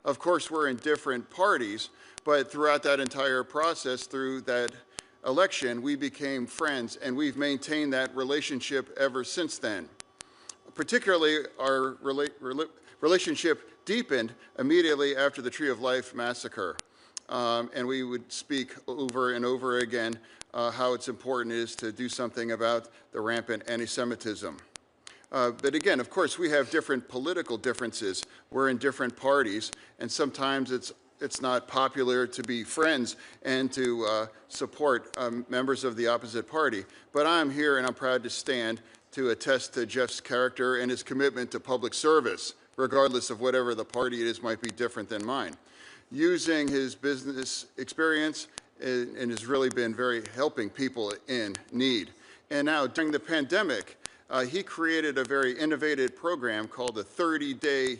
Of course, we're in different parties, but throughout that entire process, through that election, we became friends, and we've maintained that relationship ever since then. Particularly, our relationship deepened immediately after the Tree of Life massacre. And we would speak over and over again how it's important it is to do something about the rampant anti-Semitism. But again, of course, we have different political differences. We're in different parties, and sometimes it's not popular to be friends and to support members of the opposite party. But I'm here and I'm proud to stand to attest to Jeff's character and his commitment to public service, regardless of whatever the party it is might be different than mine. Using his business experience and has really been very helping people in need. And now during the pandemic, he created a very innovative program called the 30-Day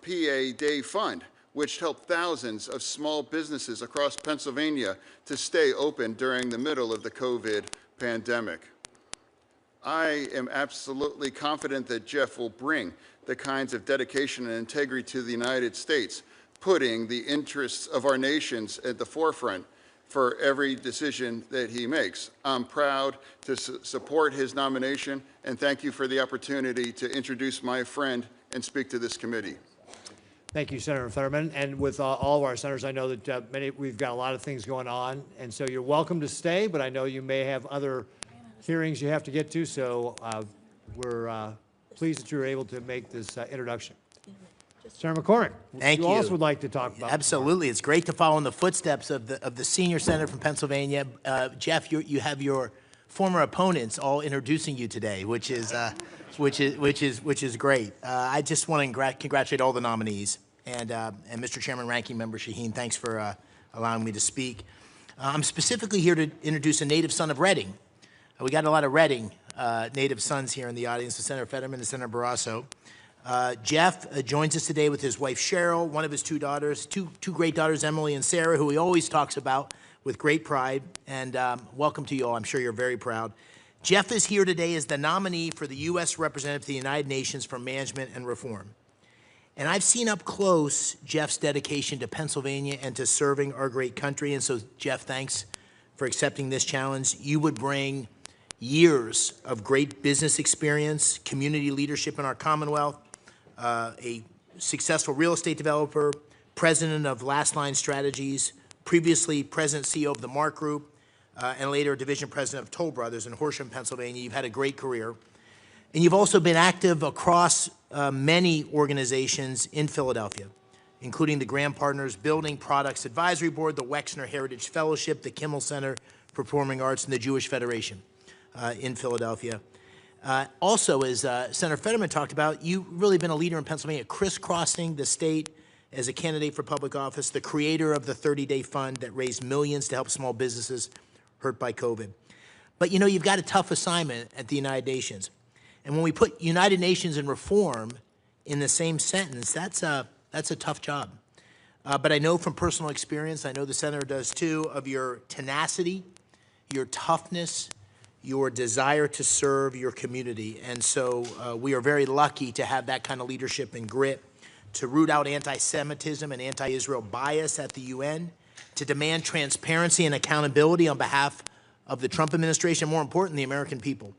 PA Day Fund, which helped thousands of small businesses across Pennsylvania to stay open during the middle of the COVID pandemic. I am absolutely confident that Jeff will bring the kinds of dedication and integrity to the United States, putting the interests of our nations at the forefront for every decision that he makes. I'm proud to support his nomination, and thank you for the opportunity to introduce my friend and speak to this committee. Thank you, Senator Fetterman. And with all of our senators, I know that we've got a lot of things going on, and so you're welcome to stay, but I know you may have other hearings you have to get to, so we're pleased that you were able to make this introduction. Senator McCormick, Thank you. You also would like to talk about. Absolutely. It's great to follow in the footsteps of the senior senator from Pennsylvania. Jeff, you have your former opponents all introducing you today, which is great. I just want to congratulate all the nominees and Mr. Chairman, Ranking Member Shaheen. Thanks for allowing me to speak. I'm specifically here to introduce a native son of Reading. We got a lot of Reading native sons here in the audience, Senator Fetterman and Senator Barrasso. Jeff joins us today with his wife Cheryl, one of his two daughters, two great daughters, Emily and Sarah, who he always talks about with great pride. And welcome to you all. I'm sure you're very proud. Jeff is here today as the nominee for the U.S. Representative to the United Nations for Management and Reform. And I've seen up close Jeff's dedication to Pennsylvania and to serving our great country. And so, Jeff, thanks for accepting this challenge. You would bring years of great business experience, community leadership in our Commonwealth, a successful real estate developer, president of Last Line Strategies, previously president CEO of the Mark Group, and later division president of Toll Brothers in Horsham, Pennsylvania. You've had a great career. And you've also been active across many organizations in Philadelphia, including the Graham Partners Building Products Advisory Board, the Wexner Heritage Fellowship, the Kimmel Center for Performing Arts, and the Jewish Federation in Philadelphia. Also, as Senator Fetterman talked about, you've really been a leader in Pennsylvania, crisscrossing the state as a candidate for public office, the creator of the 30-Day Fund that raised millions to help small businesses hurt by COVID. But you know, you've got a tough assignment at the United Nations. And when we put United Nations and reform in the same sentence, that's a tough job. But I know from personal experience, I know the Senator does too, of your tenacity, your toughness, your desire to serve your community. And so we are very lucky to have that kind of leadership and grit to root out anti-Semitism and anti-Israel bias at the UN, to demand transparency and accountability on behalf of the Trump administration, more important, the American people.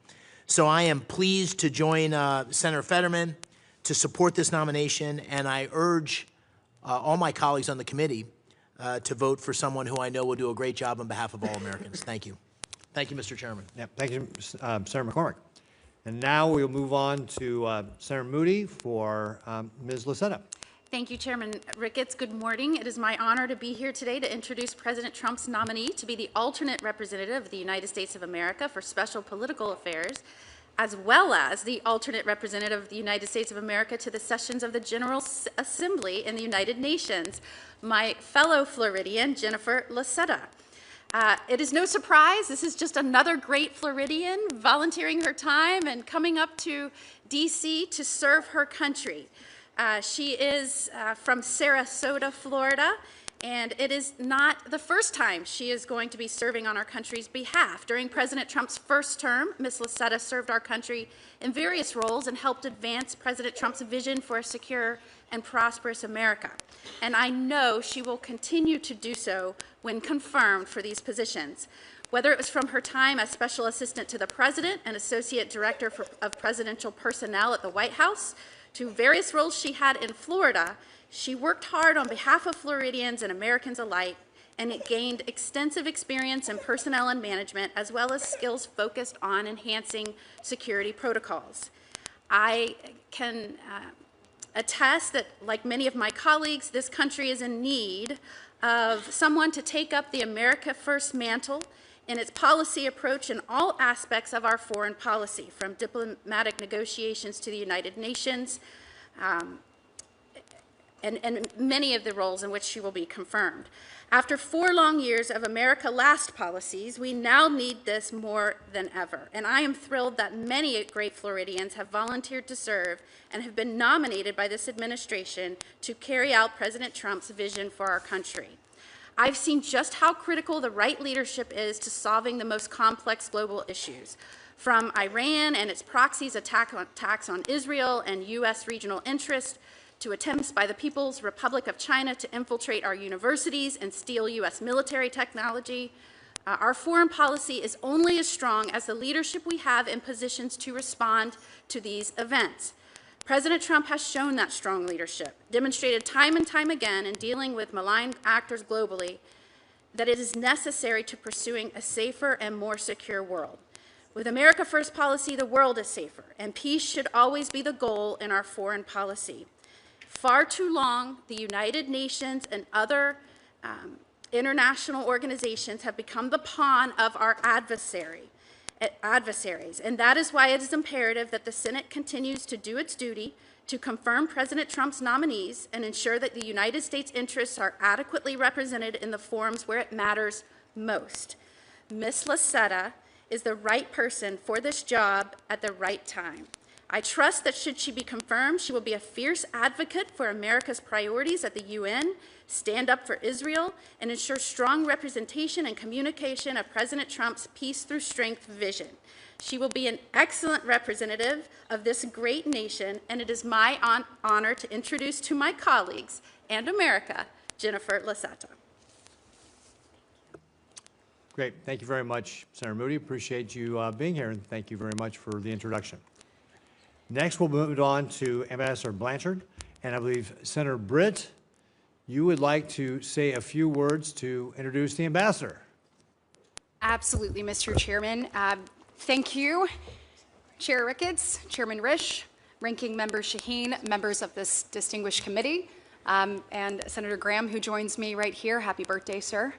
So I am pleased to join Senator Fetterman to support this nomination, and I urge all my colleagues on the committee to vote for someone who I know will do a great job on behalf of all Americans. Thank you. Thank you, Mr. Chairman. Yeah, thank you, Senator McCormick. And now we'll move on to Senator Moody for Ms. Locetta. Thank you, Chairman Ricketts. Good morning. It is my honor to be here today to introduce President Trump's nominee to be the alternate representative of the United States of America for Special Political Affairs, as well as the alternate representative of the United States of America to the sessions of the General Assembly in the United Nations, my fellow Floridian, Jennifer Locetta. It is no surprise, this is just another great Floridian volunteering her time and coming up to D.C. to serve her country. She is from Sarasota, Florida, and it is not the first time she is going to be serving on our country's behalf. During President Trump's first term, Ms. Locetta served our country in various roles and helped advance President Trump's vision for a secure and prosperous America. And I know she will continue to do so when confirmed for these positions. Whether it was from her time as Special Assistant to the President and Associate Director of Presidential Personnel at the White House, to various roles she had in Florida, she worked hard on behalf of Floridians and Americans alike, and it gained extensive experience in personnel and management, as well as skills focused on enhancing security protocols. I can attest that, like many of my colleagues, this country is in need of someone to take up the America First mantle in its policy approach in all aspects of our foreign policy, from diplomatic negotiations to the United Nations, and many of the roles in which she will be confirmed. After 4 long years of America Last policies, we now need this more than ever. And I am thrilled that many great Floridians have volunteered to serve and have been nominated by this administration to carry out President Trump's vision for our country. I've seen just how critical the right leadership is to solving the most complex global issues, from Iran and its proxies' attacks on Israel and U.S. regional interests, to attempts by the People's Republic of China to infiltrate our universities and steal U.S. military technology. Our foreign policy is only as strong as the leadership we have in positions to respond to these events. President Trump has shown that strong leadership, demonstrated time and time again in dealing with malign actors globally, that it is necessary to pursuing a safer and more secure world. With America First policy, the world is safer, and peace should always be the goal in our foreign policy. Far too long, the United Nations and other international organizations have become the pawn of our adversaries, and that is why it is imperative that the Senate continues to do its duty to confirm President Trump's nominees and ensure that the United States interests are adequately represented in the forums where it matters most. Ms. Locetta is the right person for this job at the right time. I trust that should she be confirmed, she will be a fierce advocate for America's priorities at the UN, stand up for Israel, and ensure strong representation and communication of President Trump's peace through strength vision. She will be an excellent representative of this great nation, and it is my honor to introduce to my colleagues and America, Jennifer Locetta. Great. Thank you very much, Senator Moody. Appreciate you being here, and thank you very much for the introduction. Next, we'll move on to Ambassador Blanchard, and I believe Senator Britt, you would like to say a few words to introduce the ambassador. Absolutely, Mr. Chairman. Thank you, Chair Ricketts, Chairman Risch, Ranking Member Shaheen, members of this distinguished committee, and Senator Graham, who joins me right here. Happy birthday, sir.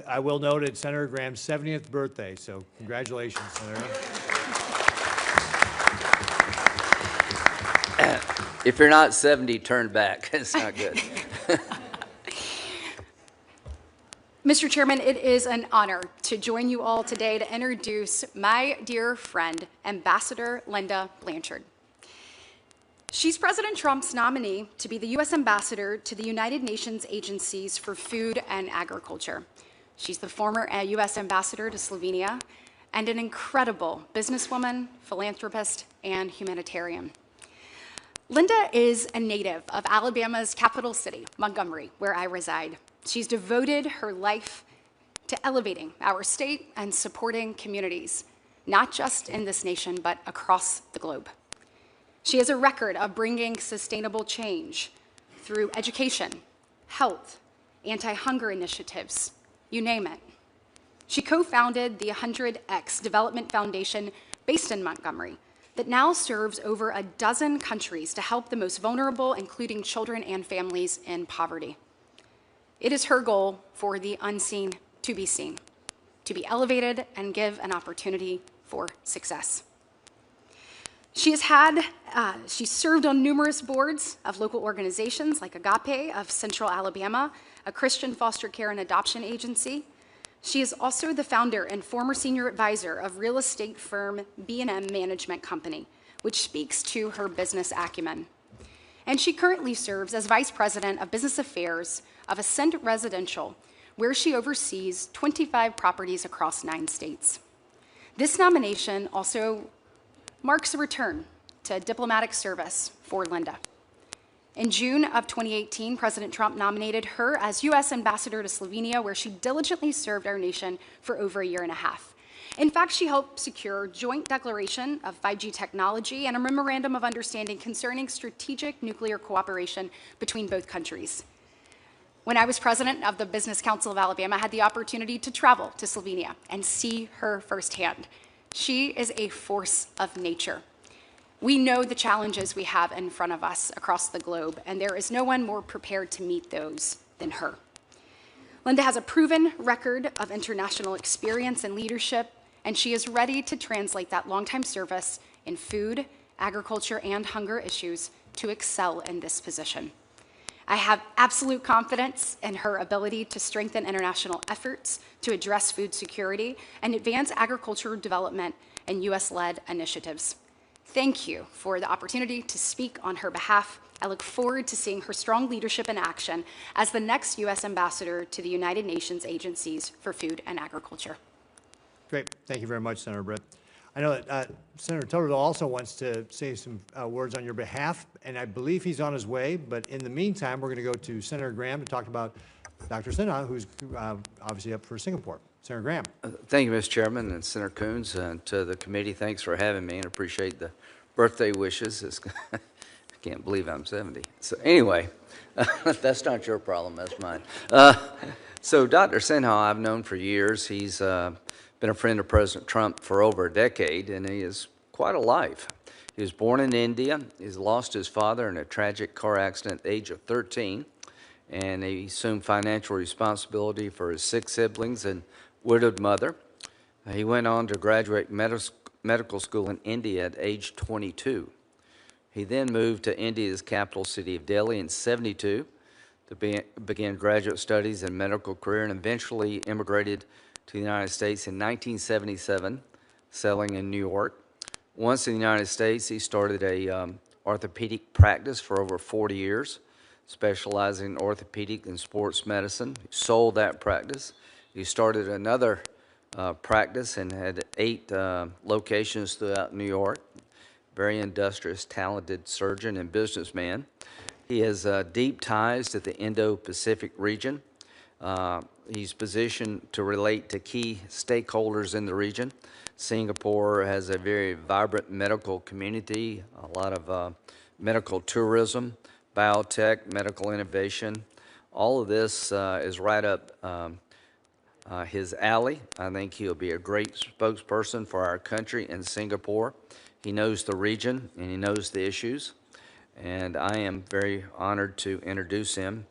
I will note it's Senator Graham's 70th birthday, so congratulations, Senator. If you're not 70, turn back. It's not good. Mr. Chairman, it is an honor to join you all today to introduce my dear friend, Ambassador Linda Blanchard. She's President Trump's nominee to be the U.S. Ambassador to the United Nations Agencies for Food and Agriculture. She's the former U.S. Ambassador to Slovenia and an incredible businesswoman, philanthropist, and humanitarian. Linda is a native of Alabama's capital city, Montgomery, where I reside. She's devoted her life to elevating our state and supporting communities, not just in this nation, but across the globe. She has a record of bringing sustainable change through education, health, anti-hunger initiatives, you name it. She co-founded the 100X Development Foundation based in Montgomery that now serves over a dozen countries to help the most vulnerable, including children and families in poverty. It is her goal for the unseen to be seen, to be elevated and give an opportunity for success. She's served on numerous boards of local organizations like Agape of Central Alabama, a Christian foster care and adoption agency. She is also the founder and former senior advisor of real estate firm B&M Management Company, which speaks to her business acumen. And she currently serves as vice president of business affairs of Ascent Residential, where she oversees 25 properties across 9 states. This nomination also marks a return to diplomatic service for Linda. In June of 2018, President Trump nominated her as U.S. Ambassador to Slovenia, where she diligently served our nation for over a year and a half. In fact, she helped secure joint declaration of 5G technology and a memorandum of understanding concerning strategic nuclear cooperation between both countries. When I was president of the Business Council of Alabama, I had the opportunity to travel to Slovenia and see her firsthand. She is a force of nature. We know the challenges we have in front of us across the globe, and there is no one more prepared to meet those than her. Linda has a proven record of international experience and leadership, and she is ready to translate that longtime service in food, agriculture, and hunger issues to excel in this position. I have absolute confidence in her ability to strengthen international efforts to address food security and advance agricultural development and U.S.-led initiatives. Thank you for the opportunity to speak on her behalf. I look forward to seeing her strong leadership in action as the next U.S. Ambassador to the United Nations Agencies for Food and Agriculture. Great. Thank you very much, Senator Britt. I know that Senator Toto also wants to say some words on your behalf, and I believe he's on his way. But in the meantime, we're going to go to Senator Graham to talk about Dr. Sinha, who's obviously up for Singapore. Senator Graham. Thank you, Mr. Chairman, and Senator Coons, and to the committee, thanks for having me, and appreciate the birthday wishes. I can't believe I'm 70. So anyway, that's not your problem, that's mine. So Dr. Sinha I've known for years. He's been a friend of President Trump for over a decade, and he has quite a life. He was born in India. He's lost his father in a tragic car accident at the age of 13, and he assumed financial responsibility for his 6 siblings and widowed mother. He went on to graduate medical school in India at age 22. He then moved to India's capital city of Delhi in '72 to begin graduate studies and medical career, and eventually immigrated to the United States in 1977, settling in New York. Once in the United States, he started a orthopedic practice for over 40 years, specializing in orthopedic and sports medicine. He sold that practice. He started another practice and had 8 locations throughout New York. Very industrious, talented surgeon and businessman. He has deep ties to the Indo-Pacific region. He's positioned to relate to key stakeholders in the region. Singapore has a very vibrant medical community, a lot of medical tourism, biotech, medical innovation. All of this is right up his alley. I think he'll be a great spokesperson for our country in Singapore. He knows the region and he knows the issues, and I am very honored to introduce him.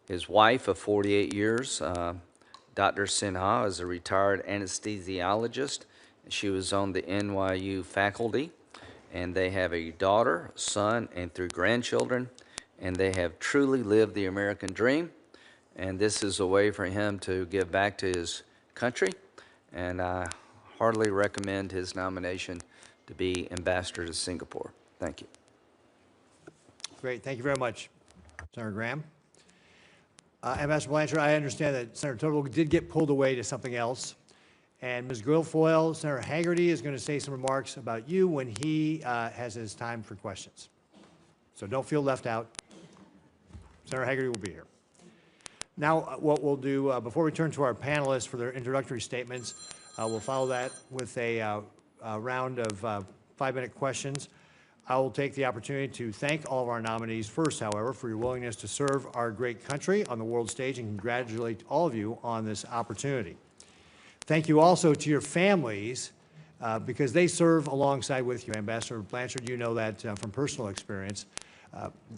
His wife of 48 years, Dr. Sinha, is a retired anesthesiologist. She was on the NYU faculty, and they have a daughter, son, and 3 grandchildren, and they have truly lived the American dream. And this is a way for him to give back to his country, and I heartily recommend his nomination to be ambassador to Singapore. Thank you. Great. Thank you very much, Senator Graham. Ambassador Blanchard, I understand that Senator Toto did get pulled away to something else, and Ms. Guilfoyle, Senator Hagerty is going to say some remarks about you when he has his time for questions. So don't feel left out. Senator Hagerty will be here. Now, what we'll do, before we turn to our panelists for their introductory statements, we'll follow that with a round of 5-minute questions. I will take the opportunity to thank all of our nominees first, however, for your willingness to serve our great country on the world stage, and congratulate all of you on this opportunity. Thank you also to your families, because they serve alongside with you. Ambassador Blanchard, you know that from personal experience.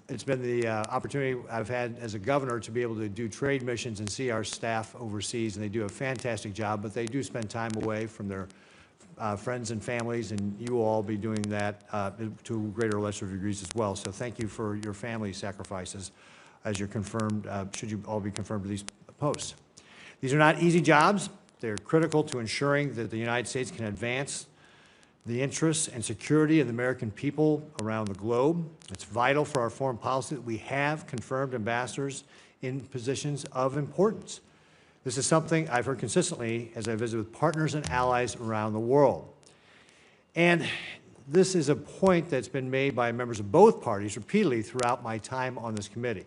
It's been the opportunity I've had as a governor to be able to do trade missions and see our staff overseas, and they do a fantastic job, but they do spend time away from their friends and families, and you will all be doing that to greater or lesser degrees as well. So thank you for your family sacrifices as you're confirmed, should you all be confirmed to these posts. These are not easy jobs. They're critical to ensuring that the United States can advance the interests and security of the American people around the globe. It's vital for our foreign policy that we have confirmed ambassadors in positions of importance. This is something I've heard consistently as I visit with partners and allies around the world. And This is a point that's been made by members of both parties repeatedly throughout my time on this committee,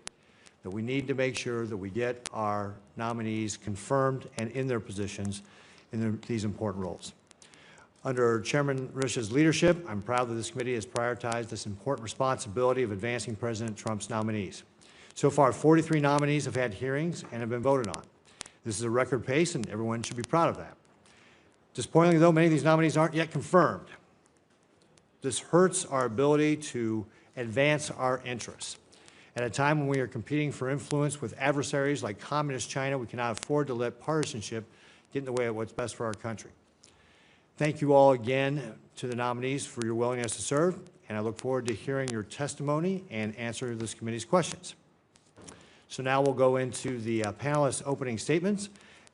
that we need to make sure that we get our nominees confirmed and in their positions in these important roles. Under Chairman Risha's leadership, I'm proud that this committee has prioritized this important responsibility of advancing President Trump's nominees. So far, 43 nominees have had hearings and have been voted on. This is a record pace, and everyone should be proud of that. Disappointingly, though, many of these nominees aren't yet confirmed. This hurts our ability to advance our interests. At a time when we are competing for influence with adversaries like Communist China, we cannot afford to let partisanship get in the way of what's best for our country. Thank you all again to the nominees for your willingness to serve, and I look forward to hearing your testimony and answer this committee's questions. So now we'll go into the panelists' opening statements,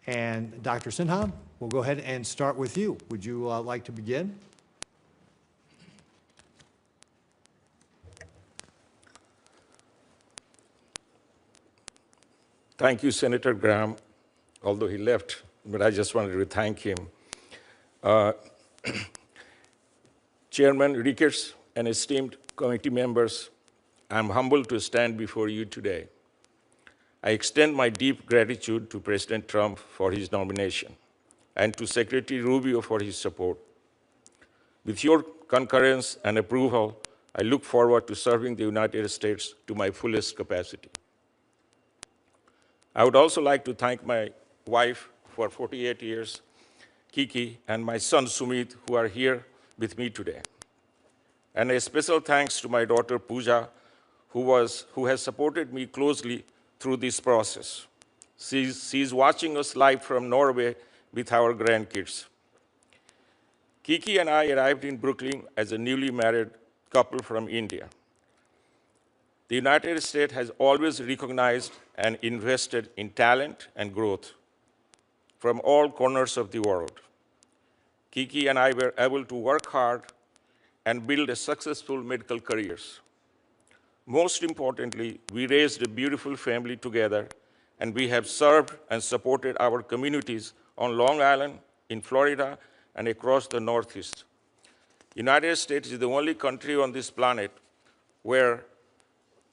and Dr. Sinha, we'll go ahead and start with you. Would you like to begin? Thank you, Senator Graham, although he left, but I just wanted to thank him. Chairman Ricketts and esteemed committee members, I'm humbled to stand before you today. I extend my deep gratitude to President Trump for his nomination and to Secretary Rubio for his support. With your concurrence and approval, I look forward to serving the United States to my fullest capacity. I would also like to thank my wife for 48 years, Kiki, and my son Sumit, who are here with me today. And a special thanks to my daughter Pooja, who has supported me closely through this process. She's watching us live from Norway with our grandkids. Kiki and I arrived in Brooklyn as a newly married couple from India. The United States has always recognized and invested in talent and growth from all corners of the world. Kiki and I were able to work hard and build a successful medical careers. Most importantly, we raised a beautiful family together, and we have served and supported our communities on Long Island, in Florida, and across the Northeast. The United States is the only country on this planet where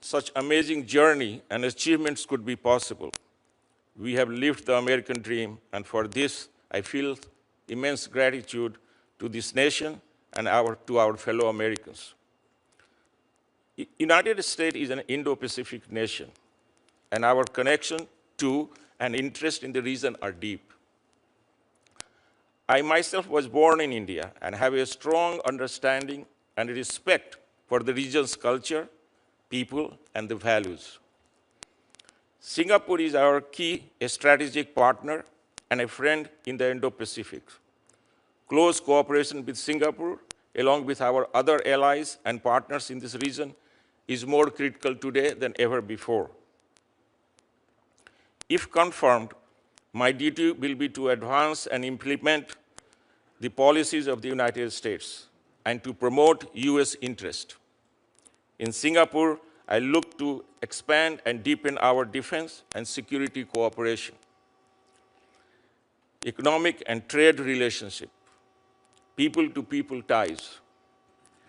such amazing journey and achievements could be possible. We have lived the American dream, and for this, I feel immense gratitude to this nation and to our fellow Americans. The United States is an Indo-Pacific nation, and our connection to and interest in the region are deep. I myself was born in India and have a strong understanding and respect for the region's culture, people, and the values. Singapore is our key strategic partner and a friend in the Indo-Pacific. Close cooperation with Singapore, along with our other allies and partners in this region, is more critical today than ever before. If confirmed, my duty will be to advance and implement the policies of the United States and to promote U.S. interest. In Singapore, I look to expand and deepen our defense and security cooperation, economic and trade relationship, people-to-people ties.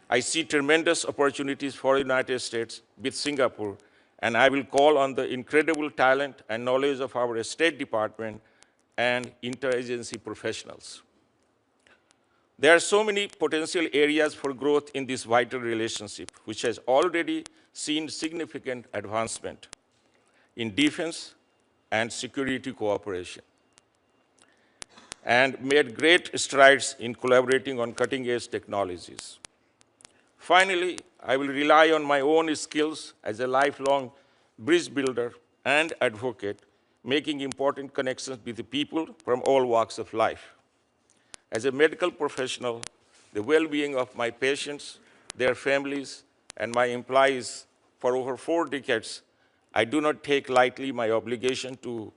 I see tremendous opportunities for the United States with Singapore, and I will call on the incredible talent and knowledge of our State Department and interagency professionals. There are so many potential areas for growth in this vital relationship, which has already seen significant advancement in defense and security cooperation, and made great strides in collaborating on cutting-edge technologies. Finally, I will rely on my own skills as a lifelong bridge builder and advocate, making important connections with the people from all walks of life. As a medical professional, the well-being of my patients, their families, and my employees for over 4 decades, I do not take lightly my obligation to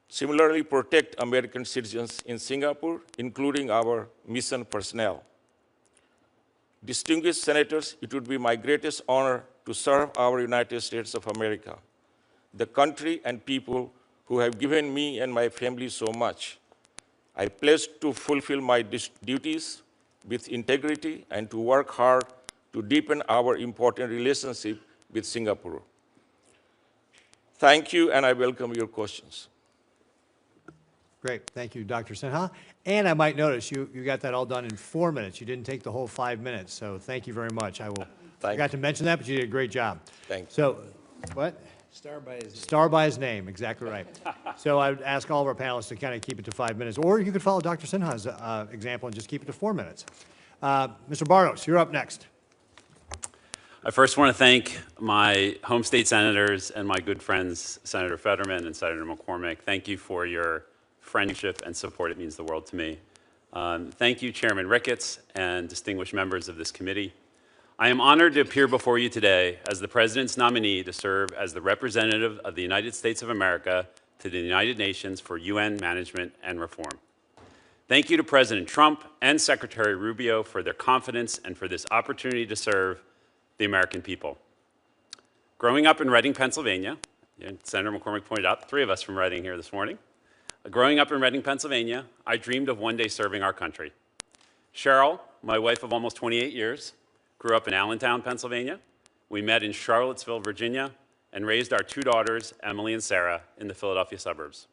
similarly protect American citizens in Singapore, including our mission personnel. Distinguished senators, it would be my greatest honor to serve our United States of America, the country and people who have given me and my family so much. I pledge to fulfill my duties with integrity and to work hard to deepen our important relationship with Singapore. Thank you, and I welcome your questions. Great. Thank you, Dr. Sinha. And I might notice you got that all done in 4 minutes. You didn't take the whole 5 minutes, so thank you very much. I forgot to mention that, but you did a great job. Thank you. So, what? Star by his name. Star by his name, exactly right. So I would ask all of our panelists to kind of keep it to 5 minutes, or you could follow Dr. Sinha's example and just keep it to 4 minutes. Mr. Bartos, you're up next. I first want to thank my home state senators and my good friends, Senator Fetterman and Senator McCormick. Thank you for your friendship and support. It means the world to me. Thank you, Chairman Ricketts and distinguished members of this committee. I am honored to appear before you today as the President's nominee to serve as the representative of the United States of America to the United Nations for UN Management and Reform. Thank you to President Trump and Secretary Rubio for their confidence and for this opportunity to serve the American people. Growing up in Reading, Pennsylvania, and Senator McCormick pointed out, 3 of us from Reading here this morning. Growing up in Reading, Pennsylvania, I dreamed of one day serving our country. Cheryl, my wife of almost 28 years, grew up in Allentown, Pennsylvania. We met in Charlottesville, Virginia, and raised our 2 daughters, Emily and Sarah, in the Philadelphia suburbs.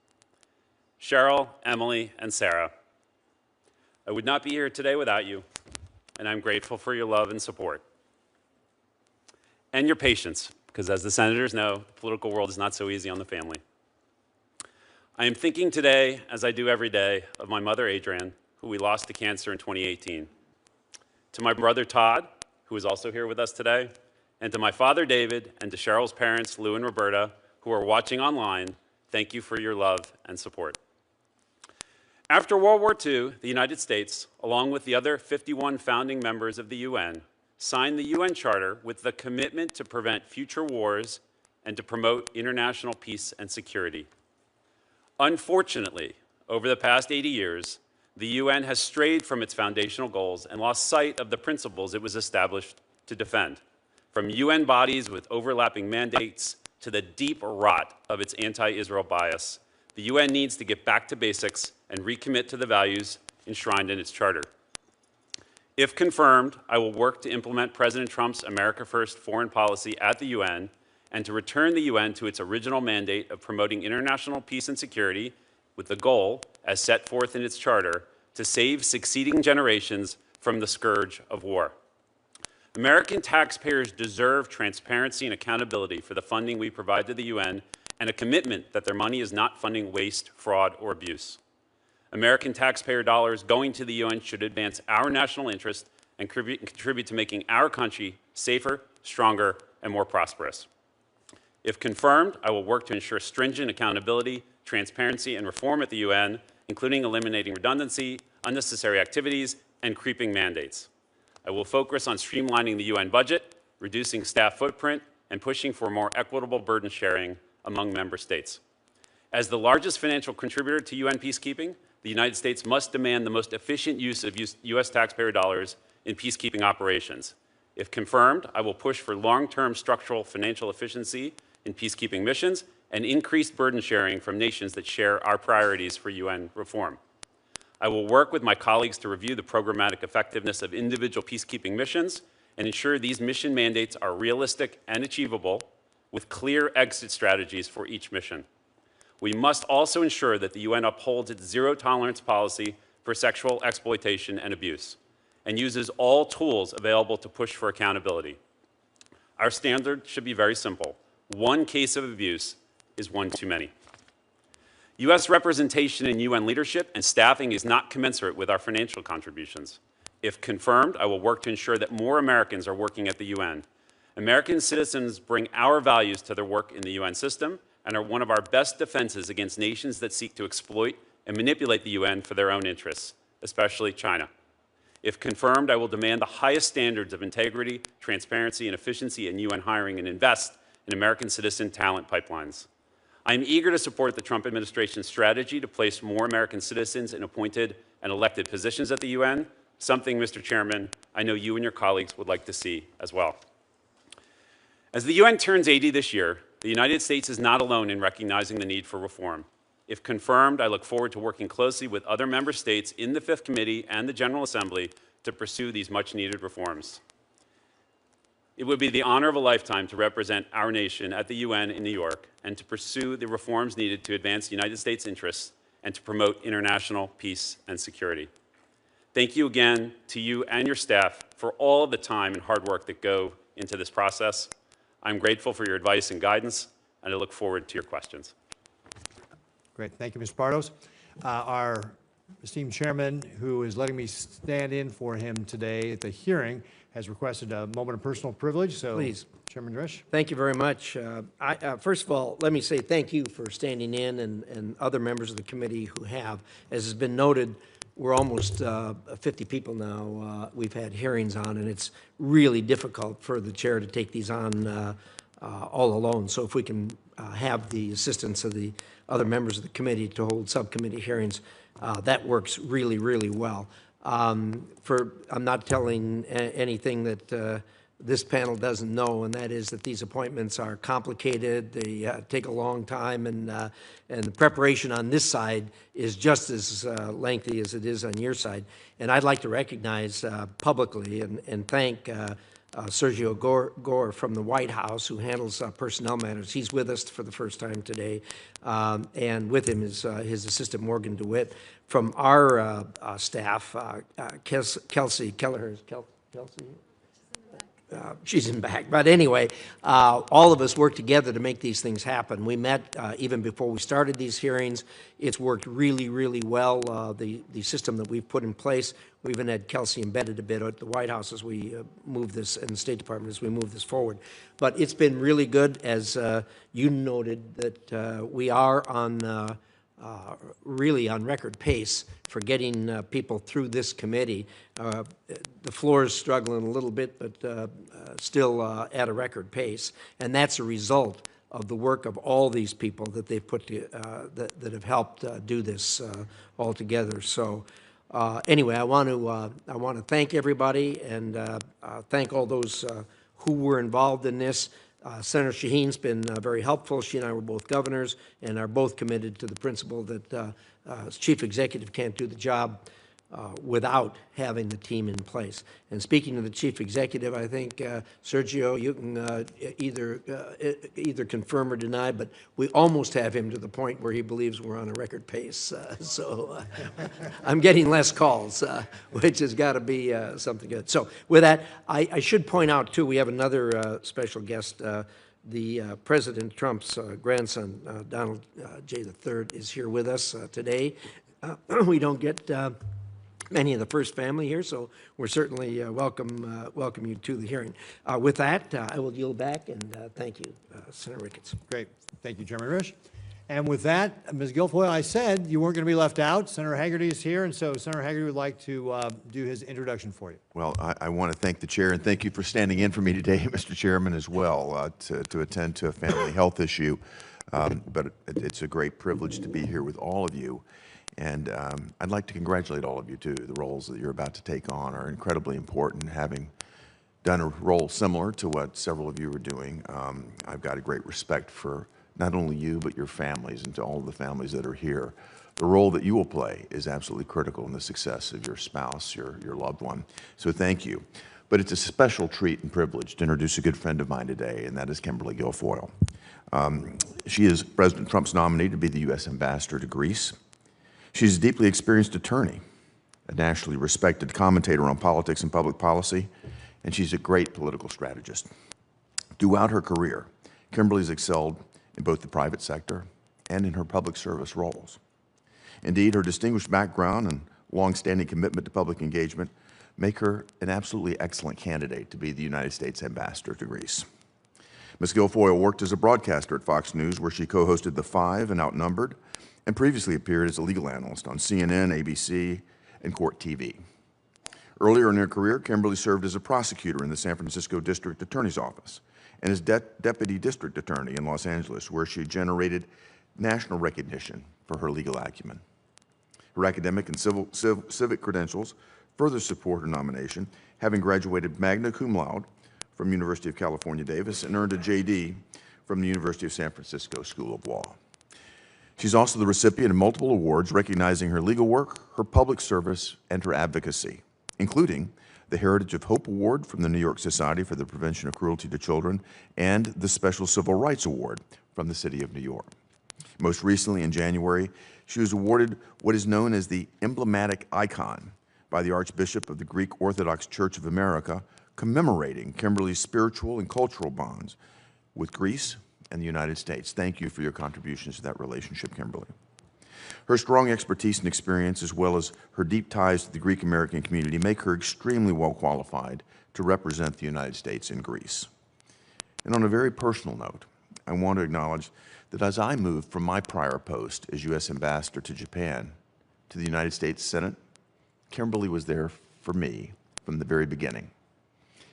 Cheryl, Emily, and Sarah, I would not be here today without you, and I'm grateful for your love and support. And your patience, because as the senators know, the political world is not so easy on the family. I am thinking today, as I do every day, of my mother, Adrienne, who we lost to cancer in 2018. To my brother, Todd, who is also here with us today, and to my father, David, and to Cheryl's parents, Lou and Roberta, who are watching online, thank you for your love and support. After World War II, the United States, along with the other 51 founding members of the UN, signed the UN Charter with the commitment to prevent future wars and to promote international peace and security. Unfortunately, over the past 80 years, the UN has strayed from its foundational goals and lost sight of the principles it was established to defend. From UN bodies with overlapping mandates to the deep rot of its anti-Israel bias, the UN needs to get back to basics and recommit to the values enshrined in its charter. If confirmed, I will work to implement President Trump's America First foreign policy at the UN and to return the UN to its original mandate of promoting international peace and security with the goal, as set forth in its charter, to save succeeding generations from the scourge of war. American taxpayers deserve transparency and accountability for the funding we provide to the UN and a commitment that their money is not funding waste, fraud, or abuse. American taxpayer dollars going to the UN should advance our national interest and contribute to making our country safer, stronger, and more prosperous. If confirmed, I will work to ensure stringent accountability, transparency, and reform at the UN, including eliminating redundancy, unnecessary activities, and creeping mandates. I will focus on streamlining the UN budget, reducing staff footprint, and pushing for more equitable burden sharing among member states. As the largest financial contributor to UN peacekeeping, the United States must demand the most efficient use of U.S. taxpayer dollars in peacekeeping operations. If confirmed, I will push for long-term structural financial efficiency in peacekeeping missions and increased burden sharing from nations that share our priorities for UN reform. I will work with my colleagues to review the programmatic effectiveness of individual peacekeeping missions and ensure these mission mandates are realistic and achievable with clear exit strategies for each mission. We must also ensure that the UN upholds its zero-tolerance policy for sexual exploitation and abuse and uses all tools available to push for accountability. Our standard should be very simple. One case of abuse is one too many. U.S. representation in UN leadership and staffing is not commensurate with our financial contributions. If confirmed, I will work to ensure that more Americans are working at the UN. American citizens bring our values to their work in the UN system and are one of our best defenses against nations that seek to exploit and manipulate the UN for their own interests, especially China. If confirmed, I will demand the highest standards of integrity, transparency, and efficiency in UN hiring and invest in American citizen talent pipelines. I am eager to support the Trump administration's strategy to place more American citizens in appointed and elected positions at the UN, something, Mr. Chairman, I know you and your colleagues would like to see as well. As the UN turns 80 this year, the United States is not alone in recognizing the need for reform. If confirmed, I look forward to working closely with other member states in the Fifth Committee and the General Assembly to pursue these much-needed reforms. It would be the honor of a lifetime to represent our nation at the UN in New York and to pursue the reforms needed to advance the United States' interests and to promote international peace and security. Thank you again to you and your staff for all of the time and hard work that go into this process. I'm grateful for your advice and guidance, and I look forward to your questions. Great. Thank you, Mr. Pardos. Our esteemed chairman, who is letting me stand in for him today at the hearing, has requested a moment of personal privilege. So, please. Chairman Risch. Thank you very much. First of all, let me say thank you for standing in and other members of the committee who have. As has been noted, we're almost 50 people now we've had hearings on, and it's really difficult for the chair to take these on all alone. So if we can have the assistance of the other members of the committee to hold subcommittee hearings, that works really, really well. I'm not telling anything that this panel doesn't know, and that is that these appointments are complicated. They take a long time, and the preparation on this side is just as lengthy as it is on your side. And I'd like to recognize publicly and thank Sergio Gore from the White House, who handles personnel matters. He's with us for the first time today, and with him is his assistant Morgan DeWitt. From our staff, Kelsey Kelleher, Kelsey? She's in back. But anyway, all of us work together to make these things happen. We met even before we started these hearings. It's worked really, really well, the system that we've put in place. We even had Kelsey embedded a bit at the White House as we move this, and the State Department as we move this forward. But it's been really good, as you noted, that we are on really on record pace for getting people through this committee. The floor is struggling a little bit, but still at a record pace, and that's a result of the work of all these people that they've put to, that have helped do this all together. So anyway, I want to thank everybody and thank all those who were involved in this. Senator Shaheen's been very helpful. She and I were both governors and are both committed to the principle that chief executive can't do the job without having the team in place. And speaking of the chief executive, I think, Sergio, you can either confirm or deny, but we almost have him to the point where he believes we're on a record pace. So I'm getting less calls, which has got to be something good. So with that, I should point out, too, we have another special guest. The President Trump's grandson, Donald J. III, is here with us today. We don't get many of the first family here, so we're certainly welcome you to the hearing. With that, I will yield back, and thank you, Senator Ricketts. Great. Thank you, Chairman Risch. And with that, Ms. Guilfoyle, I said you weren't going to be left out. Senator Hagerty is here, and so Senator Hagerty would like to do his introduction for you. Well, I want to thank the chair, and thank you for standing in for me today, Mr. Chairman, as well, to attend to a family health issue. But it's a great privilege to be here with all of you. And I'd like to congratulate all of you, too. The roles that you're about to take on are incredibly important. Having done a role similar to what several of you are doing, I've got a great respect for not only you, but your families, and to all of the families that are here. The role that you will play is absolutely critical in the success of your spouse, your loved one. So thank you. But it's a special treat and privilege to introduce a good friend of mine today, and that is Kimberly Guilfoyle. She is President Trump's nominee to be the U.S. Ambassador to Greece. She's a deeply experienced attorney, a nationally respected commentator on politics and public policy, and she's a great political strategist. Throughout her career, Kimberly's excelled in both the private sector and in her public service roles. Indeed, her distinguished background and long-standing commitment to public engagement make her an absolutely excellent candidate to be the United States Ambassador to Greece. Ms. Guilfoyle worked as a broadcaster at Fox News, where she co-hosted The Five and Outnumbered, and previously appeared as a legal analyst on CNN, ABC, and Court TV. Earlier in her career, Kimberly served as a prosecutor in the San Francisco District Attorney's Office and as Deputy District Attorney in Los Angeles, where she generated national recognition for her legal acumen. Her academic and civic credentials further support her nomination, having graduated magna cum laude from University of California, Davis, and earned a JD from the University of San Francisco School of Law. She's also the recipient of multiple awards recognizing her legal work, her public service, and her advocacy. including the Heritage of Hope Award from the New York Society for the Prevention of Cruelty to Children and the Special Civil Rights Award from the City of New York. Most recently, in January, she was awarded what is known as the emblematic icon by the Archbishop of the Greek Orthodox Church of America, commemorating Kimberly's spiritual and cultural bonds with Greece and the United States. Thank you for your contributions to that relationship, Kimberly. Her strong expertise and experience, as well as her deep ties to the Greek American community, make her extremely well qualified to represent the United States in Greece. And on a very personal note, I want to acknowledge that as I moved from my prior post as U.S. Ambassador to Japan to the United States Senate, Kimberly was there for me from the very beginning.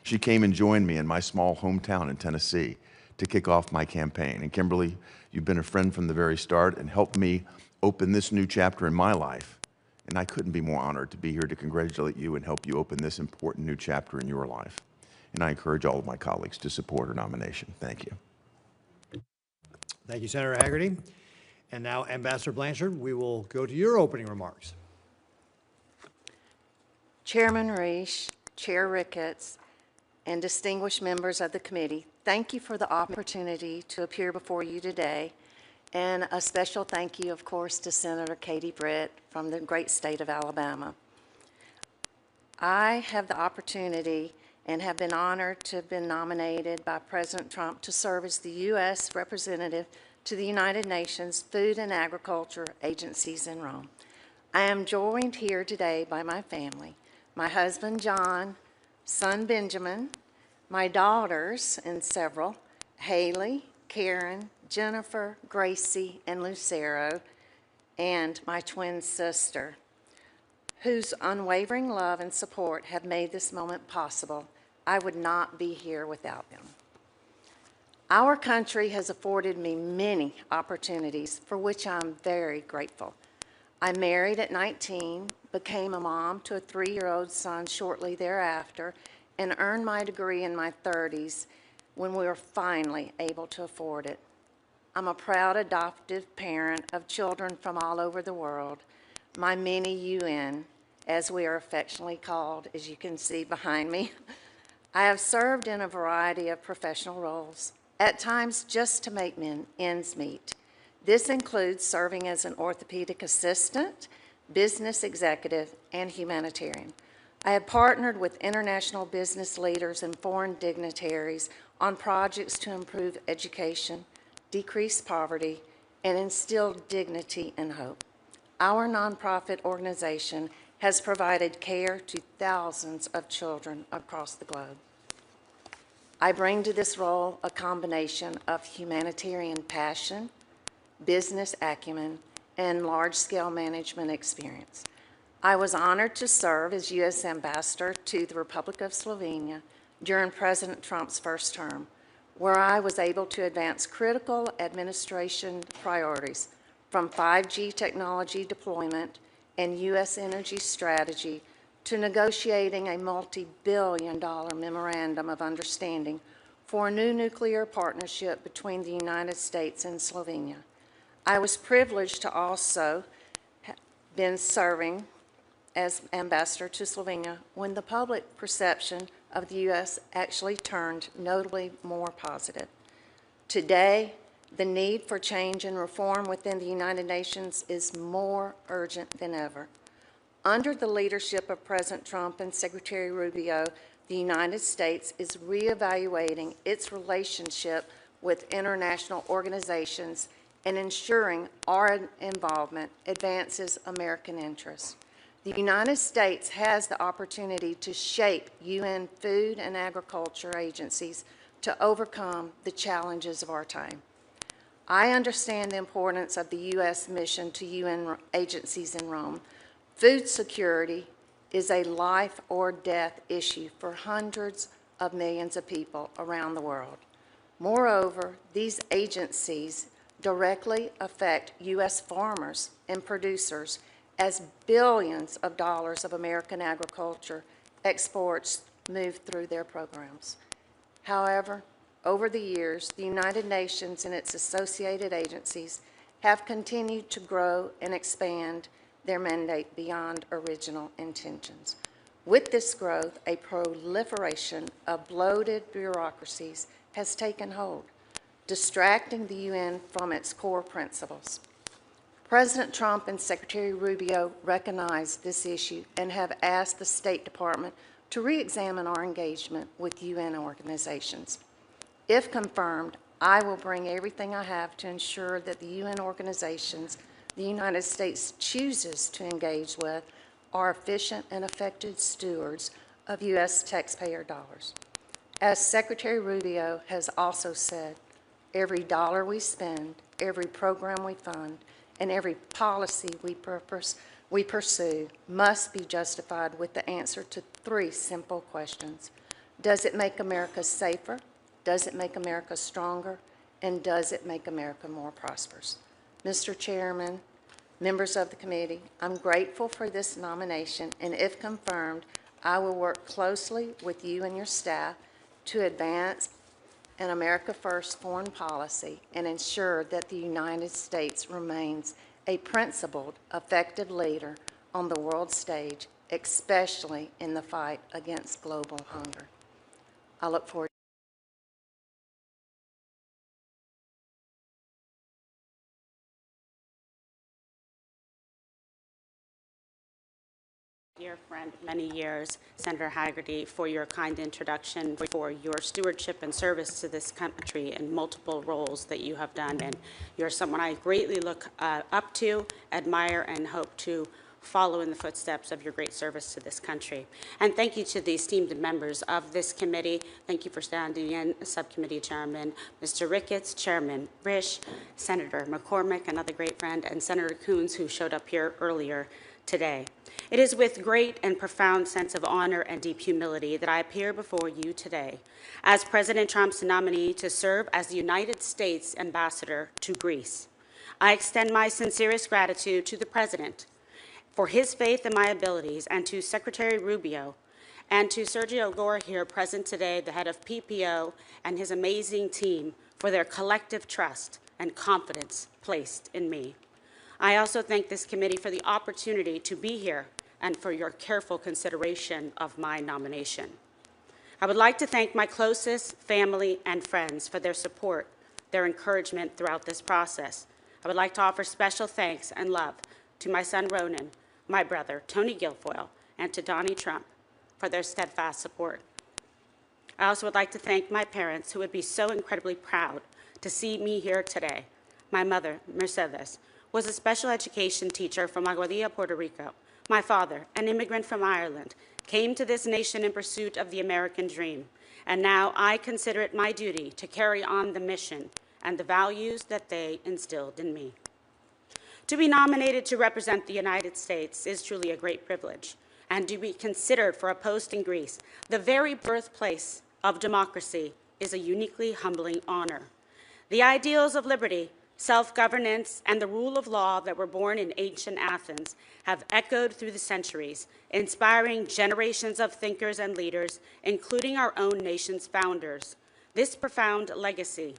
She came and joined me in my small hometown in Tennessee to kick off my campaign. And Kimberly, you've been a friend from the very start and helped me open this new chapter in my life. And I couldn't be more honored to be here to congratulate you and help you open this important new chapter in your life. And I encourage all of my colleagues to support her nomination. Thank you. Thank you, Senator Hagerty. And now, Ambassador Blanchard, we will go to your opening remarks. Chairman Reish, Chair Ricketts, and distinguished members of the committee, thank you for the opportunity to appear before you today. And a special thank you, of course, to Senator Katie Britt from the great state of Alabama. I have the opportunity and have been honored to have been nominated by President Trump to serve as the U.S. representative to the United Nations Food and Agriculture Agencies in Rome. I am joined here today by my family, my husband, John, son, Benjamin, my daughters, and several, Haley, Karen, Jennifer, Gracie, and Lucero, and my twin sister, whose unwavering love and support have made this moment possible. I would not be here without them. Our country has afforded me many opportunities for which I'm very grateful. I married at 19, became a mom to a 3-year-old son shortly thereafter, and earned my degree in my 30s when we were finally able to afford it. I'm a proud adoptive parent of children from all over the world, my mini UN, as we are affectionately called, as you can see behind me. I have served in a variety of professional roles, at times just to make ends meet. This includes serving as an orthopedic assistant, business executive, and humanitarian. I have partnered with international business leaders and foreign dignitaries on projects to improve education, decrease poverty, and instill dignity and hope. Our nonprofit organization has provided care to thousands of children across the globe. I bring to this role a combination of humanitarian passion, business acumen, and large-scale management experience. I was honored to serve as U.S. Ambassador to the Republic of Slovenia during President Trump's first term, where I was able to advance critical administration priorities from 5G technology deployment and U.S. energy strategy to negotiating a multi-billion-dollar memorandum of understanding for a new nuclear partnership between the United States and Slovenia. I was privileged to also have been serving as ambassador to Slovenia when the public perception of the U.S. actually turned notably more positive. Today, the need for change and reform within the United Nations is more urgent than ever. Under the leadership of President Trump and Secretary Rubio, the United States is reevaluating its relationship with international organizations and ensuring our involvement advances American interests. The United States has the opportunity to shape UN food and agriculture agencies to overcome the challenges of our time. I understand the importance of the U.S. mission to UN agencies in Rome. Food security is a life or death issue for hundreds of millions of people around the world. Moreover, these agencies directly affect U.S. farmers and producers as billions of dollars of American agriculture exports move through their programs. However, over the years, the United Nations and its associated agencies have continued to grow and expand their mandate beyond original intentions. With this growth, a proliferation of bloated bureaucracies has taken hold, distracting the UN from its core principles. President Trump and Secretary Rubio recognize this issue and have asked the State Department to re-examine our engagement with UN organizations. If confirmed, I will bring everything I have to ensure that the UN organizations the United States chooses to engage with are efficient and effective stewards of U.S. taxpayer dollars. As Secretary Rubio has also said, every dollar we spend, every program we fund, and every policy we pursue must be justified with the answer to three simple questions. Does it make America safer? Does it make America stronger? And does it make America more prosperous? Mr. Chairman, members of the committee, I'm grateful for this nomination, and if confirmed, I will work closely with you and your staff to advance an America First foreign policy and ensure that the United States remains a principled, effective leader on the world stage, especially in the fight against global hunger. I look forward dear friend of many years, Senator Haggerty, for your kind introduction, for your stewardship and service to this country in multiple roles that you have done. And you're someone I greatly look up to, admire, and hope to follow in the footsteps of your great service to this country. And thank you to the esteemed members of this committee. Thank you for standing in, Subcommittee Chairman Mr. Ricketts, Chairman Risch, Senator McCormick, another great friend, and Senator Coons, who showed up here earlier today. It is with great and profound sense of honor and deep humility that I appear before you today as President Trump's nominee to serve as the United States Ambassador to Greece. I extend my sincerest gratitude to the President for his faith in my abilities, and to Secretary Rubio, and to Sergio Gore here present today, the head of PPO, and his amazing team for their collective trust and confidence placed in me. I also thank this committee for the opportunity to be here and for your careful consideration of my nomination. I would like to thank my closest family and friends for their support, their encouragement throughout this process. I would like to offer special thanks and love to my son Ronan, my brother Tony Guilfoyle, and to Donnie Trump for their steadfast support. I also would like to thank my parents, who would be so incredibly proud to see me here today. My mother, Mercedes, was a special education teacher from Aguadilla, Puerto Rico. My father, an immigrant from Ireland, came to this nation in pursuit of the American dream, and now I consider it my duty to carry on the mission and the values that they instilled in me. To be nominated to represent the United States is truly a great privilege, and to be considered for a post in Greece, the very birthplace of democracy, is a uniquely humbling honor. The ideals of liberty, self-governance, and the rule of law that were born in ancient Athens have echoed through the centuries, inspiring generations of thinkers and leaders, including our own nation's founders. This profound legacy,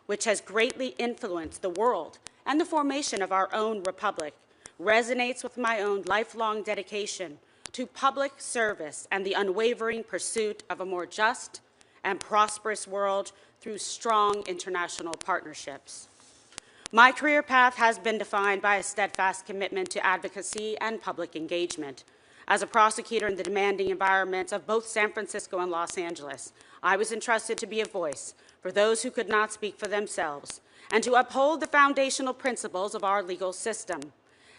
which has greatly influenced the world and the formation of our own republic, resonates with my own lifelong dedication to public service and the unwavering pursuit of a more just and prosperous world through strong international partnerships. My career path has been defined by a steadfast commitment to advocacy and public engagement. As a prosecutor in the demanding environments of both San Francisco and Los Angeles, I was entrusted to be a voice for those who could not speak for themselves and to uphold the foundational principles of our legal system.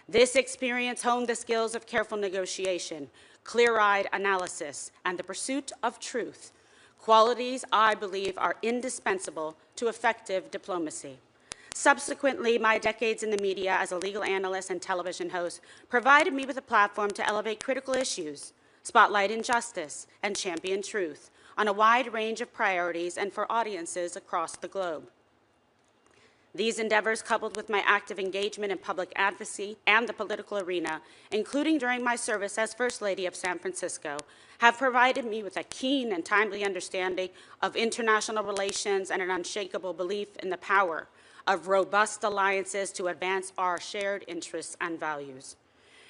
This experience honed the skills of careful negotiation, clear-eyed analysis, and the pursuit of truth, qualities I believe are indispensable to effective diplomacy. Subsequently, my decades in the media as a legal analyst and television host provided me with a platform to elevate critical issues, spotlight injustice, and champion truth on a wide range of priorities and for audiences across the globe. These endeavors, coupled with my active engagement in public advocacy and the political arena, including during my service as First Lady of San Francisco, have provided me with a keen and timely understanding of international relations and an unshakable belief in the power of robust alliances to advance our shared interests and values.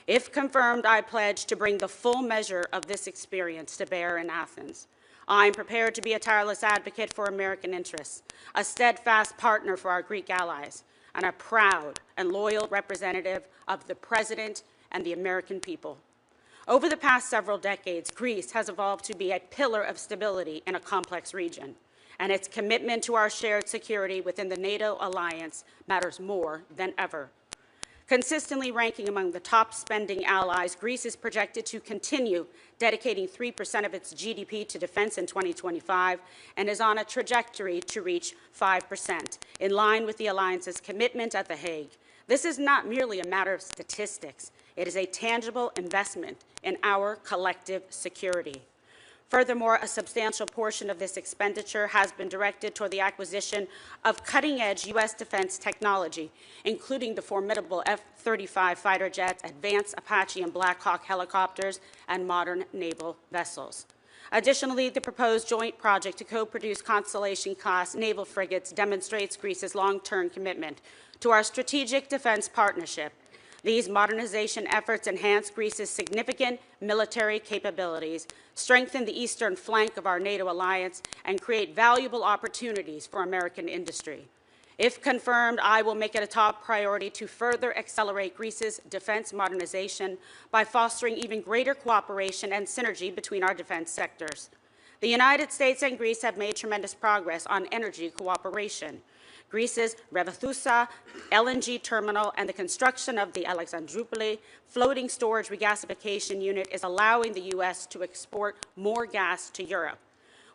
If confirmed, I pledge to bring the full measure of this experience to bear in Athens. I am prepared to be a tireless advocate for American interests, a steadfast partner for our Greek allies, and a proud and loyal representative of the President and the American people. Over the past several decades, Greece has evolved to be a pillar of stability in a complex region, and its commitment to our shared security within the NATO alliance matters more than ever. Consistently ranking among the top spending allies, Greece is projected to continue dedicating 3% of its GDP to defense in 2025 and is on a trajectory to reach 5%, in line with the alliance's commitment at The Hague. This is not merely a matter of statistics. It is a tangible investment in our collective security. Furthermore, a substantial portion of this expenditure has been directed toward the acquisition of cutting-edge U.S. defense technology, including the formidable F-35 fighter jets, advanced Apache and Black Hawk helicopters, and modern naval vessels. Additionally, the proposed joint project to co-produce Constellation-class naval frigates demonstrates Greece's long-term commitment to our strategic defense partnership. These modernization efforts enhance Greece's significant military capabilities, strengthen the eastern flank of our NATO alliance, and create valuable opportunities for American industry. If confirmed, I will make it a top priority to further accelerate Greece's defense modernization by fostering even greater cooperation and synergy between our defense sectors. The United States and Greece have made tremendous progress on energy cooperation. Greece's Revithoussa LNG terminal and the construction of the Alexandroupoli floating storage regasification unit is allowing the U.S. to export more gas to Europe.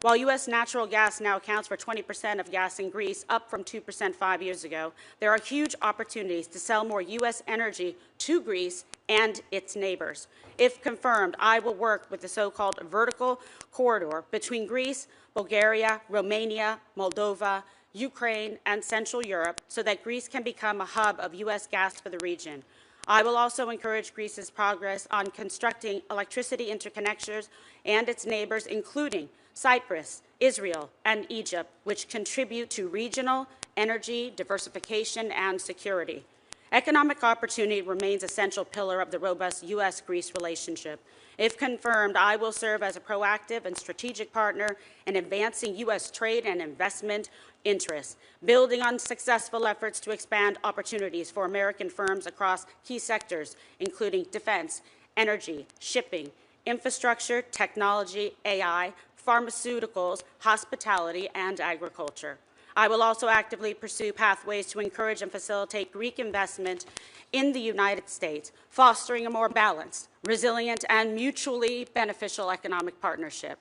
While U.S. natural gas now accounts for 20% of gas in Greece, up from 2% 5 years ago, there are huge opportunities to sell more U.S. energy to Greece and its neighbors. If confirmed, I will work with the so-called vertical corridor between Greece, Bulgaria, Romania, Moldova, Ukraine, and Central Europe so that Greece can become a hub of U.S. gas for the region. I will also encourage Greece's progress on constructing electricity interconnectors and its neighbors, including Cyprus, Israel, and Egypt, which contribute to regional energy diversification and security. Economic opportunity remains a central pillar of the robust U.S.-Greece relationship. If confirmed, I will serve as a proactive and strategic partner in advancing U.S. trade and investment interests, building on successful efforts to expand opportunities for American firms across key sectors, including defense, energy, shipping, infrastructure, technology, AI, pharmaceuticals, hospitality, and agriculture. I will also actively pursue pathways to encourage and facilitate Greek investment in the United States, fostering a more balanced, resilient, and mutually beneficial economic partnership.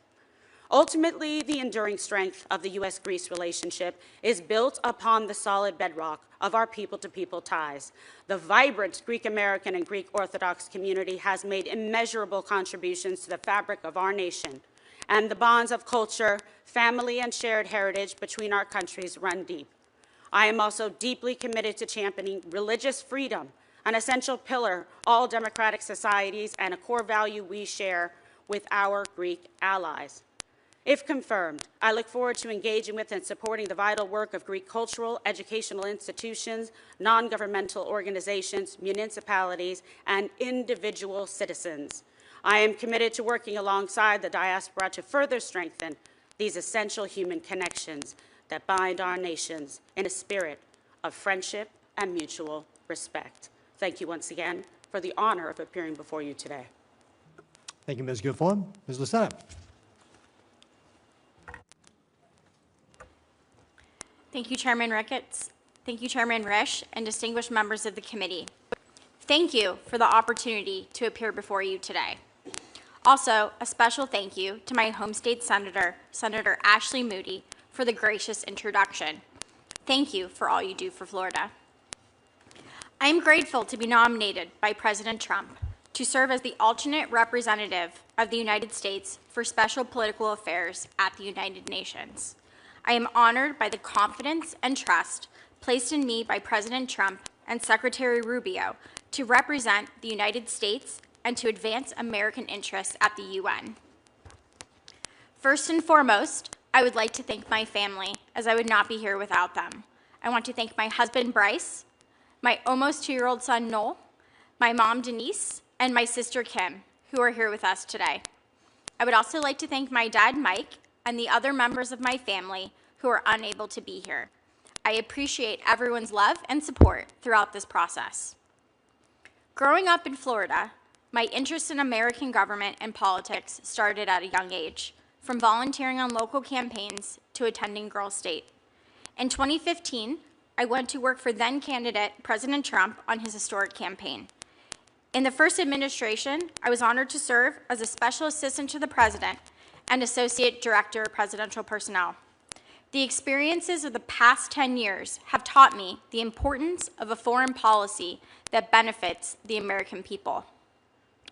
Ultimately, the enduring strength of the U.S.-Greece relationship is built upon the solid bedrock of our people-to-people ties. The vibrant Greek-American and Greek Orthodox community has made immeasurable contributions to the fabric of our nation, and the bonds of culture, family, and shared heritage between our countries run deep. I am also deeply committed to championing religious freedom, an essential pillar of all democratic societies and a core value we share with our Greek allies. If confirmed, I look forward to engaging with and supporting the vital work of Greek cultural, educational institutions, non-governmental organizations, municipalities, and individual citizens. I am committed to working alongside the diaspora to further strengthen these essential human connections that bind our nations in a spirit of friendship and mutual respect. Thank you once again for the honor of appearing before you today. Thank you, Ms. Guilfoyle. Ms. Locetta. Thank you, Chairman Ricketts. Thank you, Chairman Risch, and distinguished members of the committee. Thank you for the opportunity to appear before you today. Also, a special thank you to my home state senator, Senator Ashley Moody, for the gracious introduction. Thank you for all you do for Florida. I am grateful to be nominated by President Trump to serve as the alternate representative of the United States for Special Political Affairs at the United Nations. I am honored by the confidence and trust placed in me by President Trump and Secretary Rubio to represent the United States and to advance American interests at the UN. First and foremost, I would like to thank my family, as I would not be here without them. I want to thank my husband, Bryce, my almost 2-year-old son, Noel, my mom, Denise, and my sister Kim, who are here with us today. I would also like to thank my dad, Mike, and the other members of my family who are unable to be here. I appreciate everyone's love and support throughout this process. Growing up in Florida, my interest in American government and politics started at a young age, from volunteering on local campaigns to attending Girl State. In 2015, I went to work for then-candidate President Trump on his historic campaign. In the first administration, I was honored to serve as a special assistant to the president and associate director of presidential personnel. The experiences of the past 10 years have taught me the importance of a foreign policy that benefits the American people.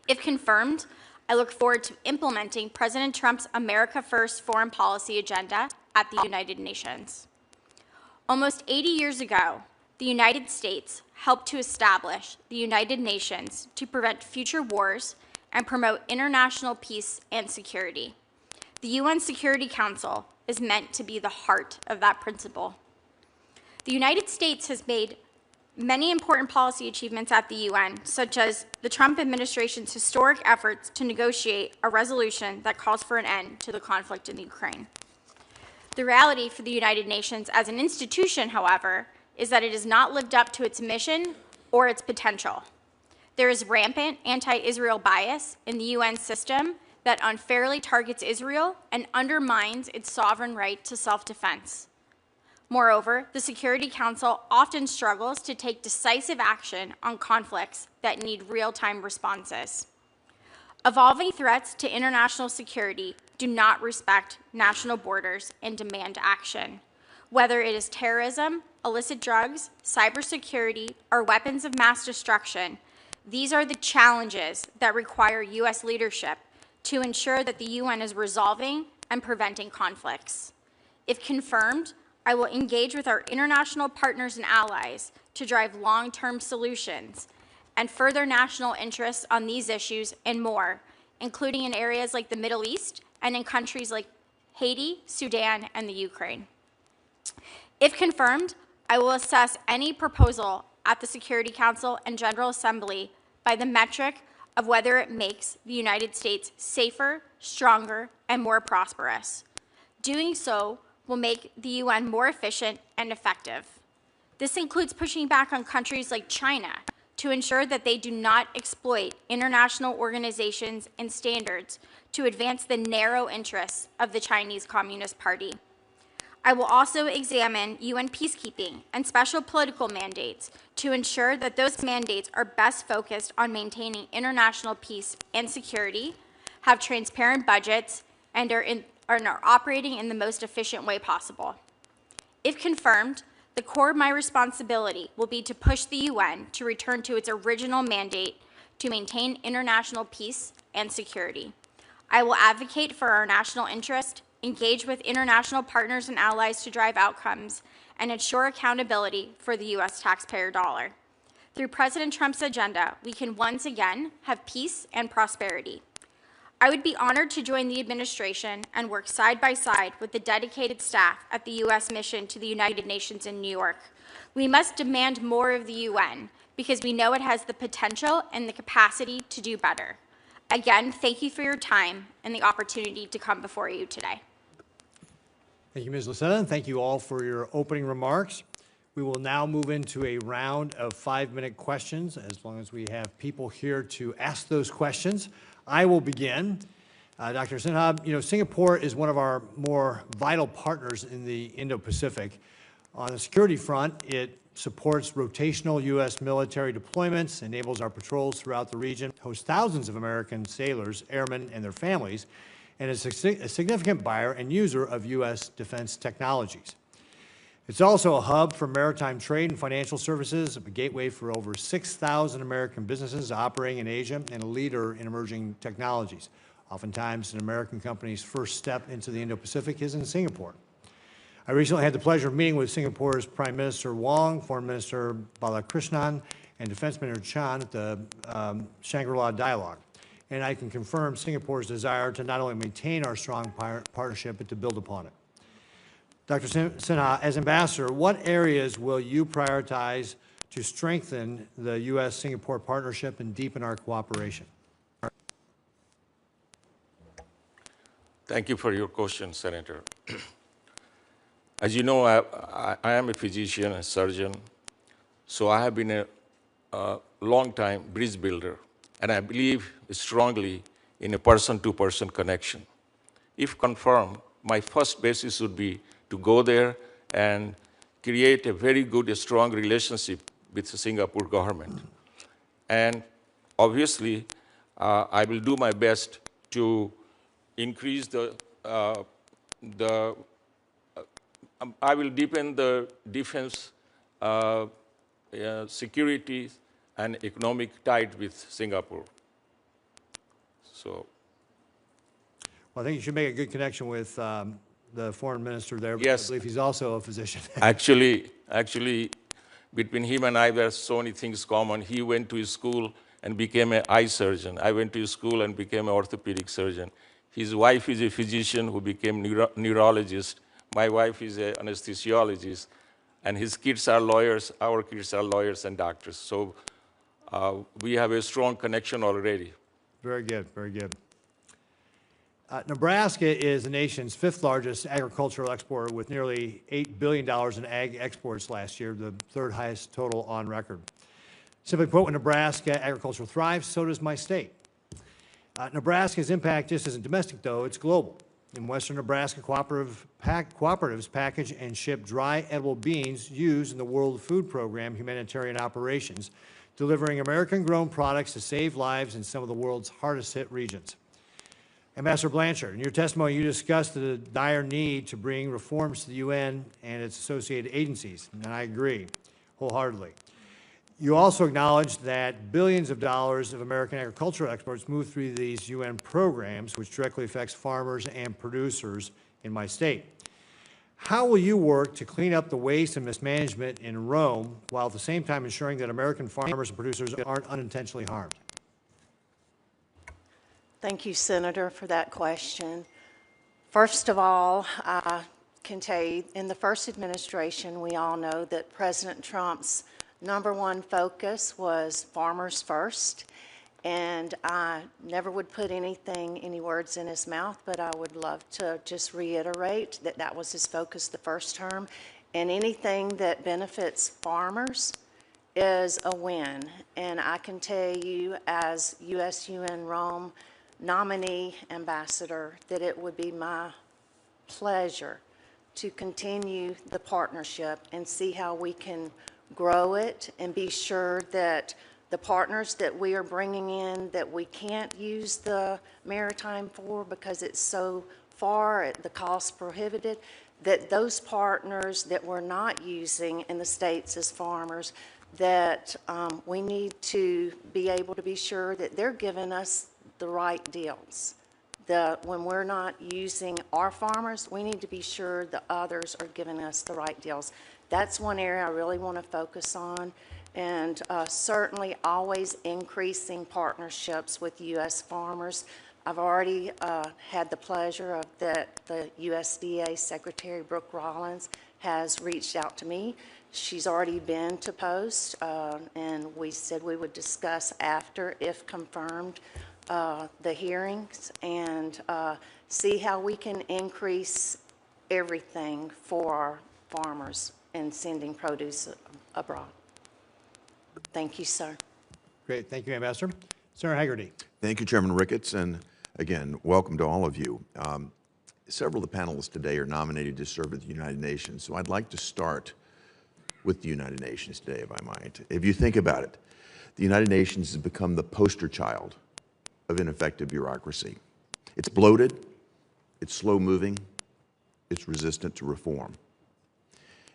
If confirmed, I look forward to implementing President Trump's America First foreign policy agenda at the United Nations. Almost 80 years ago, the United States helped to establish the United Nations to prevent future wars and promote international peace and security. The UN Security Council is meant to be the heart of that principle. The United States has made many important policy achievements at the UN, such as the Trump administration's historic efforts to negotiate a resolution that calls for an end to the conflict in Ukraine. The reality for the United Nations as an institution, however, is that it has not lived up to its mission or its potential. There is rampant anti-Israel bias in the UN system that unfairly targets Israel and undermines its sovereign right to self-defense. Moreover, the Security Council often struggles to take decisive action on conflicts that need real-time responses. Evolving threats to international security do not respect national borders and demand action. Whether it is terrorism, illicit drugs, cybersecurity, or weapons of mass destruction, these are the challenges that require U.S. leadership to ensure that the UN is resolving and preventing conflicts. If confirmed, I will engage with our international partners and allies to drive long-term solutions and further national interests on these issues and more, including in areas like the Middle East and in countries like Haiti, Sudan, and the Ukraine. If confirmed, I will assess any proposal at the Security Council and General Assembly by the metric of whether it makes the United States safer, stronger, and more prosperous. Doing so will make the UN more efficient and effective. This includes pushing back on countries like China to ensure that they do not exploit international organizations and standards to advance the narrow interests of the Chinese Communist Party. I will also examine UN peacekeeping and special political mandates to ensure that those mandates are best focused on maintaining international peace and security, have transparent budgets, and are operating in the most efficient way possible. If confirmed, the core of my responsibility will be to push the UN to return to its original mandate to maintain international peace and security. I will advocate for our national interest, engage with international partners and allies to drive outcomes, and ensure accountability for the U.S. taxpayer dollar. Through President Trump's agenda, we can once again have peace and prosperity. I would be honored to join the administration and work side by side with the dedicated staff at the U.S. mission to the United Nations in New York. We must demand more of the UN because we know it has the potential and the capacity to do better. Again, thank you for your time and the opportunity to come before you today. Thank you, Ms. Locetta, and thank you all for your opening remarks. We will now move into a round of 5-minute questions, as long as we have people here to ask those questions. I will begin. Dr. Sinha, Singapore is one of our more vital partners in the Indo-Pacific. On the security front, it supports rotational U.S. military deployments, enables our patrols throughout the region, hosts thousands of American sailors, airmen, and their families, and is a significant buyer and user of U.S. defense technologies. It's also a hub for maritime trade and financial services, a gateway for over 6,000 American businesses operating in Asia, and a leader in emerging technologies. Oftentimes, an American company's first step into the Indo-Pacific is in Singapore. I recently had the pleasure of meeting with Singapore's Prime Minister Wong, Foreign Minister Balakrishnan, and Defense Minister Chan at the Shangri-La Dialogue. And I can confirm Singapore's desire to not only maintain our strong partnership, but to build upon it. Dr. Sinha, as ambassador, what areas will you prioritize to strengthen the U.S.-Singapore partnership and deepen our cooperation? Thank you for your question, Senator. As you know, I am a physician, a surgeon, so I have been a long-time bridge builder, and I believe strongly in a person-to-person connection. If confirmed, my first basis would be to go there and create a very good, strong relationship with the Singapore government. And obviously, I will do my best to increase I will deepen the defense, security, and economic ties with Singapore. So. Well, I think you should make a good connection with the foreign minister there. Yes. I believe he's also a physician. Actually, between him and I, there are so many things common. He went to school and became an eye surgeon. I went to school and became an orthopedic surgeon. His wife is a physician who became neurologist. My wife is an anesthesiologist. And his kids are lawyers. Our kids are lawyers and doctors. So we have a strong connection already. Very good, very good. Nebraska is the nation's 5th largest agricultural exporter with nearly $8 billion in ag exports last year, the 3rd highest total on record. Simply put, when Nebraska agriculture thrives, so does my state. Nebraska's impact just isn't domestic, though, it's global. In western Nebraska, cooperatives package and ship dry edible beans used in the World Food Program humanitarian operations, delivering American-grown products to save lives in some of the world's hardest-hit regions. Ambassador Blanchard, in your testimony, you discussed the dire need to bring reforms to the UN and its associated agencies, and I agree wholeheartedly. You also acknowledged that billions of dollars of American agricultural exports move through these UN programs, which directly affects farmers and producers in my state. How will you work to clean up the waste and mismanagement in Rome, while at the same time ensuring that American farmers and producers aren't unintentionally harmed? Thank you, Senator, for that question. First of all, I can tell you, in the first administration, we all know that President Trump's #1 focus was farmers first, and I never would put any words in his mouth, but I would love to just reiterate that that was his focus the first term, and anything that benefits farmers is a win. And I can tell you, as US-UN Rome nominee ambassador, that it would be my pleasure to continue the partnership and see how we can grow it and be sure that the partners that we are bringing in that we can't use the maritime for because it's so far at the cost prohibited, that those partners that we're not using in the states as farmers, that we need to be able to be sure that they're giving us the right deals. When we're not using our farmers, we need to be sure the others are giving us the right deals. That's one area I really want to focus on, and certainly always increasing partnerships with U.S. farmers. I've already had the pleasure of that the USDA Secretary Brooke Rollins has reached out to me. She's already been to Post, and we said we would discuss after, if confirmed, the hearings and see how we can increase everything for our farmers and sending produce abroad. Thank you, sir. Great. Thank you, Ambassador. Senator Hagerty. Thank you, Chairman Ricketts, and again, welcome to all of you. Several of the panelists today are nominated to serve at the United Nations, so I'd like to start with the United Nations today, if I might. If you think about it, the United Nations has become the poster child of ineffective bureaucracy. It's bloated, it's slow-moving, it's resistant to reform.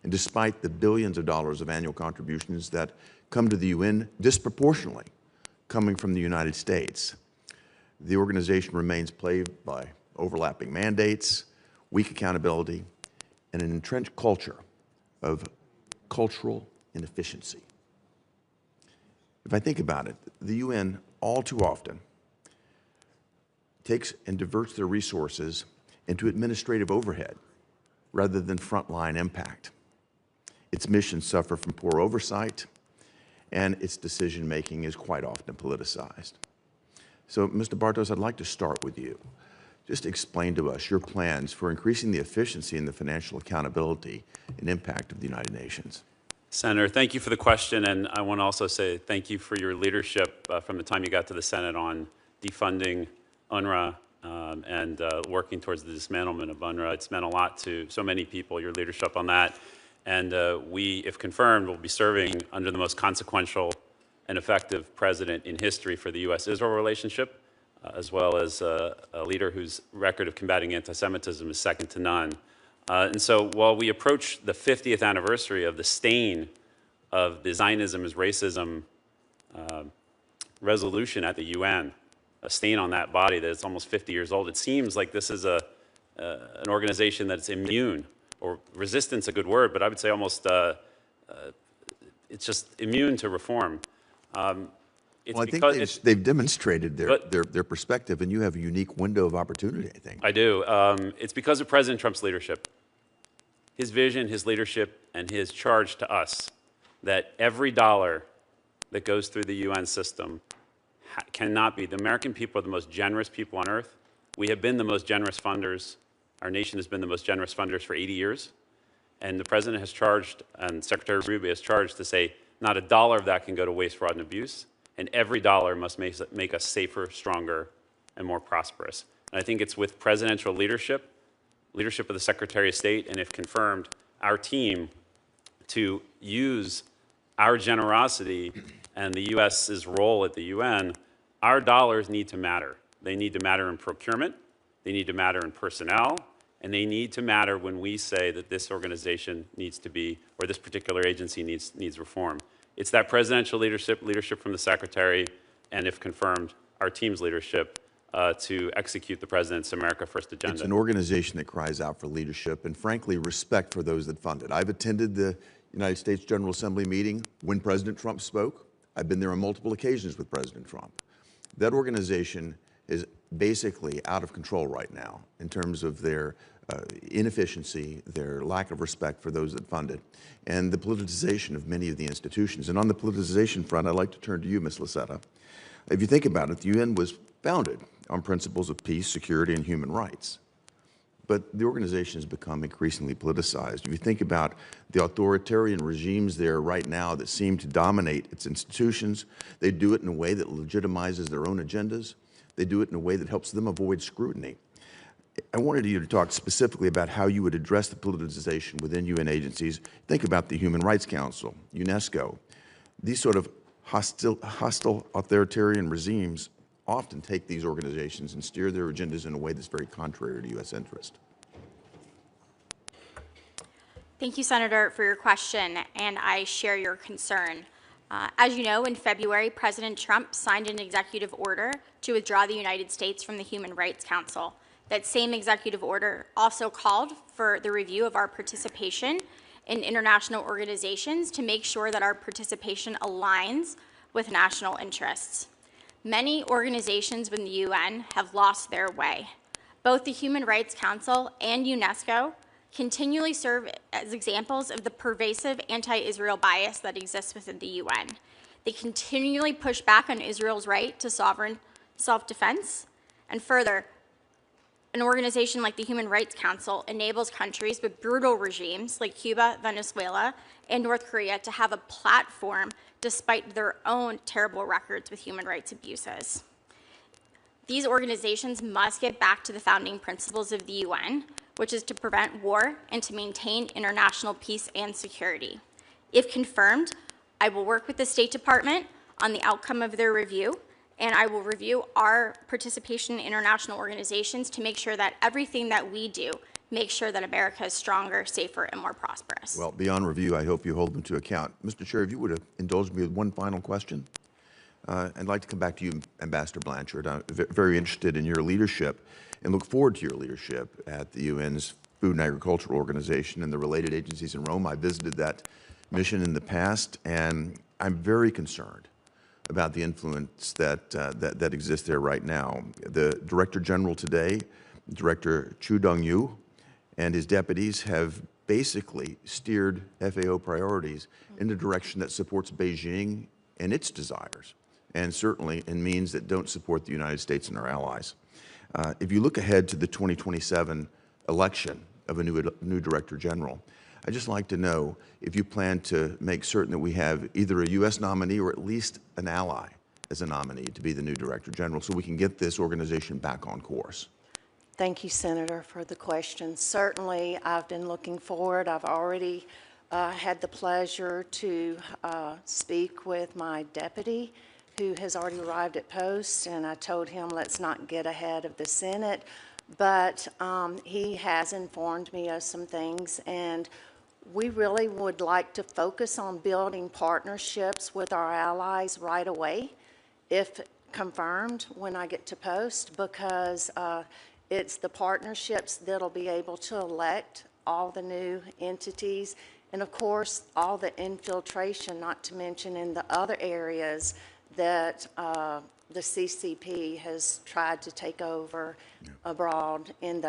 And despite the billions of dollars of annual contributions that come to the UN disproportionately coming from the United States, the organization remains plagued by overlapping mandates, weak accountability, and an entrenched culture of cultural inefficiency. If I think about it, the UN all too often takes and diverts their resources into administrative overhead rather than frontline impact. Its missions suffer from poor oversight, and its decision-making is quite often politicized. So, Mr. Bartos, I'd like to start with you. Just explain to us your plans for increasing the efficiency and the financial accountability and impact of the United Nations. Senator, thank you for the question, and I want to also say thank you for your leadership from the time you got to the Senate on defunding UNRWA and working towards the dismantlement of UNRWA. It's meant a lot to so many people, your leadership on that. And we, if confirmed, will be serving under the most consequential and effective president in history for the U.S.-Israel relationship, as well as a leader whose record of combating anti-Semitism is second to none. And so while we approach the 50th anniversary of the stain of the Zionism is racism resolution at the UN, a stain on that body that is almost 50 years old, it seems like this is an organization that's immune, or resistance a good word, but I would say almost it's just immune to reform. Well, I think they've demonstrated their perspective, and you have a unique window of opportunity, I think. I do. It's because of President Trump's leadership, his vision, his leadership, and his charge to us that every dollar that goes through the UN system cannot be. The American people are the most generous people on earth. We have been the most generous funders. Our nation has been the most generous funders for 80 years. And the president has charged, and Secretary Rubio has charged to say not a dollar of that can go to waste, fraud, and abuse. And every dollar must make us safer, stronger, and more prosperous. And I think it's with presidential leadership of the Secretary of State, and if confirmed, our team to use our generosity and the U.S.'s role at the UN, our dollars need to matter. They need to matter in procurement, they need to matter in personnel, and they need to matter when we say that this organization needs to be, or this particular agency needs reform. It's that presidential leadership from the Secretary, and if confirmed, our team's leadership to execute the President's America First agenda. It's an organization that cries out for leadership and, frankly, respect for those that fund it. I've attended the United States General Assembly meeting when President Trump spoke. I've been there on multiple occasions with President Trump. That organization is basically out of control right now in terms of their inefficiency, their lack of respect for those that fund it, and the politicization of many of the institutions. And on the politicization front, I'd like to turn to you, Ms. Locetta. If you think about it, the UN was founded on principles of peace, security, and human rights. But the organization has become increasingly politicized. If you think about the authoritarian regimes there right now that seem to dominate its institutions, they do it in a way that legitimizes their own agendas. They do it in a way that helps them avoid scrutiny. I wanted you to talk specifically about how you would address the politicization within UN agencies. Think about the Human Rights Council, UNESCO. These sort of hostile authoritarian regimes often take these organizations and steer their agendas in a way that's very contrary to U.S. interest. Thank you, Senator, for your question, and I share your concern. As you know, in February, President Trump signed an executive order to withdraw the United States from the Human Rights Council. That same executive order also called for the review of our participation in international organizations to make sure that our participation aligns with national interests. Many organizations within the UN have lost their way. Both the Human Rights Council and UNESCO continually serve as examples of the pervasive anti-Israel bias that exists within the UN. They continually push back on Israel's right to sovereign self-defense, and further, an organization like the Human Rights Council enables countries with brutal regimes like Cuba, Venezuela, and North Korea to have a platform despite their own terrible records with human rights abuses. These organizations must get back to the founding principles of the UN, which is to prevent war and to maintain international peace and security. If confirmed, I will work with the State Department on the outcome of their review, and I will review our participation in international organizations to make sure that everything that we do makes sure that America is stronger, safer, and more prosperous. Well, beyond review, I hope you hold them to account. Mr. Chair, if you would indulge me with one final question. I'd like to come back to you, Ambassador Blanchard. I'm very interested in your leadership and look forward to your leadership at the UN's Food and Agricultural Organization and the related agencies in Rome. I visited that mission in the past, and I'm very concerned about the influence that exists there right now. The Director General today, Director Chu Dong-yu, and his deputies have basically steered FAO priorities in a direction that supports Beijing and its desires, and certainly in means that don't support the United States and our allies. If you look ahead to the 2027 election of a new Director General, I'd just like to know if you plan to make certain that we have either a U.S. nominee or at least an ally as a nominee to be the new Director General so we can get this organization back on course. Thank you, Senator, for the question. Certainly, I've been looking forward. I've already had the pleasure to speak with my deputy, who has already arrived at post, and I told him let's not get ahead of the Senate, but he has informed me of some things, and we really would like to focus on building partnerships with our allies right away, if confirmed when I get to post, because it's the partnerships that'll be able to elect all the new entities, and of course, all the infiltration, not to mention in the other areas that the CCP has tried to take over abroad in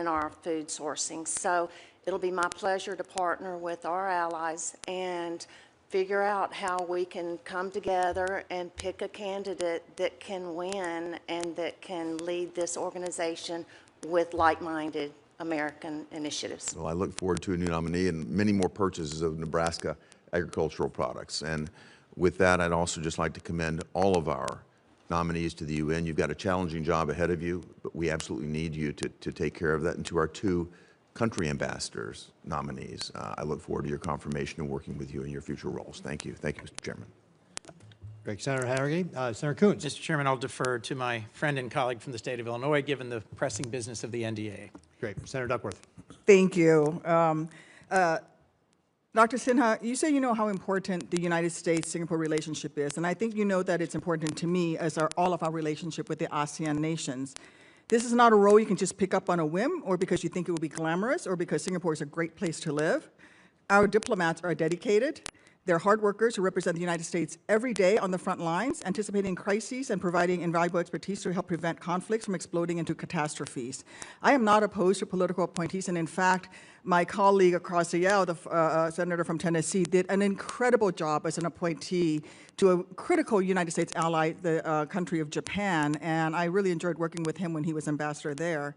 our food sourcing. So it'll be my pleasure to partner with our allies and figure out how we can come together and pick a candidate that can win and that can lead this organization with like-minded American initiatives. Well, I look forward to a new nominee and many more purchases of Nebraska agricultural products. And with that, I'd also just like to commend all of our nominees to the UN. You've got a challenging job ahead of you, but we absolutely need you to take care of that. And to our two country ambassadors nominees, I look forward to your confirmation and working with you in your future roles. Thank you. Thank you, Mr. Chairman. Great. Senator Hagerty. Senator Coons. Mr. Chairman, I'll defer to my friend and colleague from the state of Illinois, given the pressing business of the NDA. Great. Senator Duckworth. Thank you. Dr. Sinha, you say you know how important the United States-Singapore relationship is, and I think you know that it's important to me as are all of our relationship with the ASEAN nations. This is not a role you can just pick up on a whim or because you think it will be glamorous or because Singapore is a great place to live. Our diplomats are dedicated. They're hard workers who represent the United States every day on the front lines, anticipating crises and providing invaluable expertise to help prevent conflicts from exploding into catastrophes. I am not opposed to political appointees, and in fact, my colleague across the aisle, the senator from Tennessee, did an incredible job as an appointee to a critical United States ally, the country of Japan, and I really enjoyed working with him when he was ambassador there.